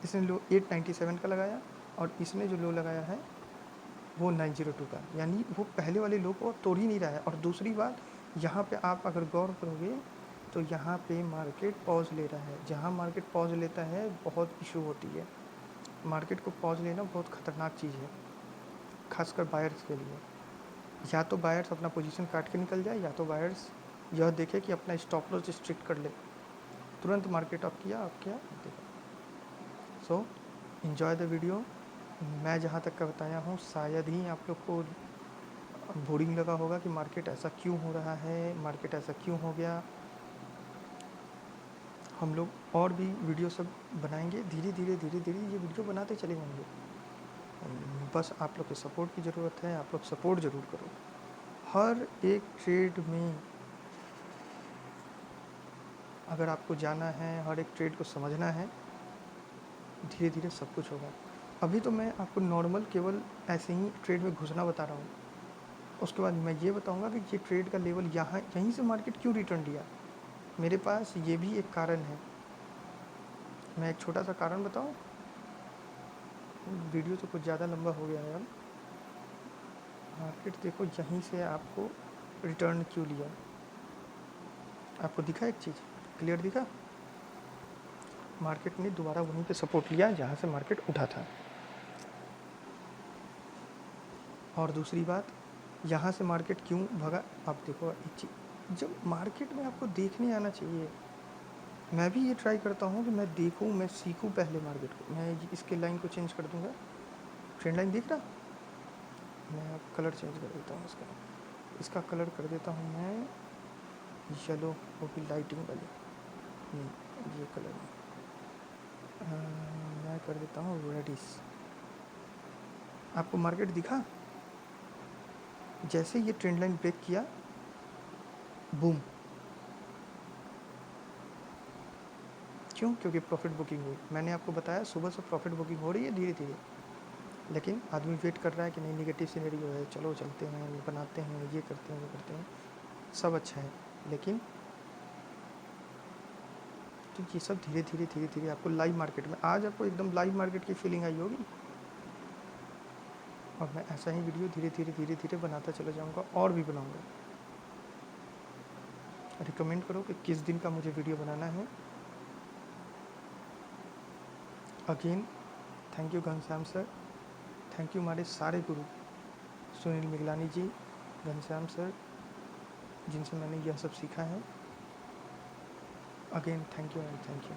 इसने लो 897 का लगाया, और इसने जो लो लगाया है वो 902 का, यानी वो पहले वाले लो को तोड़ ही नहीं रहा है। और दूसरी बात, यहाँ पे आप अगर गौर करोगे तो यहाँ पे मार्केट पॉज ले रहा है। जहाँ मार्केट पॉज लेता है बहुत इशू होती है। मार्केट को पॉज लेना बहुत ख़तरनाक चीज़ है, खासकर बायर्स के लिए। या तो बायर्स अपना पोजीशन काट के निकल जाए, या तो बायर्स यह देखे कि अपना स्टॉप लॉस स्ट्रिक्ट कर ले, तुरंत मार्केट अप किया देखा। सो इन्जॉय द वीडियो। मैं जहाँ तक का बताया हूँ शायद ही आप लोग को बोरिंग लगा होगा कि मार्केट ऐसा क्यों हो रहा है, मार्केट ऐसा क्यों हो गया। हम लोग और भी वीडियो सब बनाएंगे, धीरे धीरे ये वीडियो बनाते चले जाएंगे। बस आप लोग के सपोर्ट की ज़रूरत है, आप लोग सपोर्ट ज़रूर करो। हर एक ट्रेड में अगर आपको जाना है, हर एक ट्रेड को समझना है, धीरे धीरे सब कुछ होगा। अभी तो मैं आपको नॉर्मल केवल ऐसे ही ट्रेड में घुसना बता रहा हूँ, उसके बाद मैं ये बताऊँगा कि ये ट्रेड का लेवल यहीं से मार्केट क्यों रिटर्न लिया। मेरे पास ये भी एक कारण है। मैं एक छोटा सा कारण बताऊँ, वीडियो तो कुछ ज़्यादा लंबा हो गया है। अब मार्केट देखो यहीं से आपको रिटर्न क्यों लिया, आपको दिखा एक चीज़ क्लियर दिखा, मार्केट ने दोबारा वहीं पे सपोर्ट लिया जहाँ से मार्केट उठा था। और दूसरी बात, यहाँ से मार्केट क्यों भगा, आप देखो एक चीज़, जब मार्केट में आपको देखने आना चाहिए। मैं भी ये ट्राई करता हूँ कि मैं देखूँ, मैं सीखूँ पहले मार्केट को। मैं इसके लाइन को चेंज कर दूँगा, ट्रेंड लाइन दिख रहा, मैं अब कलर चेंज कर देता हूँ इसका कलर कर देता हूँ मैं येलो, वो भी लाइटिंग वाली, नहीं ये कलर मैं कर देता हूँ रेडिश। आपको मार्केट दिखा, जैसे ये ट्रेंड लाइन ब्रेक किया, बूम, क्यों, क्योंकि प्रॉफिट बुकिंग हुई। मैंने आपको बताया सुबह से प्रॉफिट बुकिंग हो रही है धीरे धीरे, लेकिन आदमी वेट कर रहा है कि नहीं नेगेटिव सिनेरियो है, चलो चलते हैं, बनाते हैं, ये करते हैं, वो करते हैं, सब अच्छा है, लेकिन तो ये सब धीरे धीरे आपको लाइव मार्केट में, आज आपको एकदम लाइव मार्केट की फीलिंग आई होगी। और मैं ऐसा ही वीडियो धीरे धीरे बनाता चला जाऊँगा, और भी बनाऊँगा। रिकमेंड करो कि किस दिन का मुझे वीडियो बनाना है। Again thank you Ghanshyam sir, thank you हमारे सारे गुरु सुनील मिगलानी जी, घनश्याम सर, जिनसे मैंने यह सब सीखा है। Again thank you and thank you.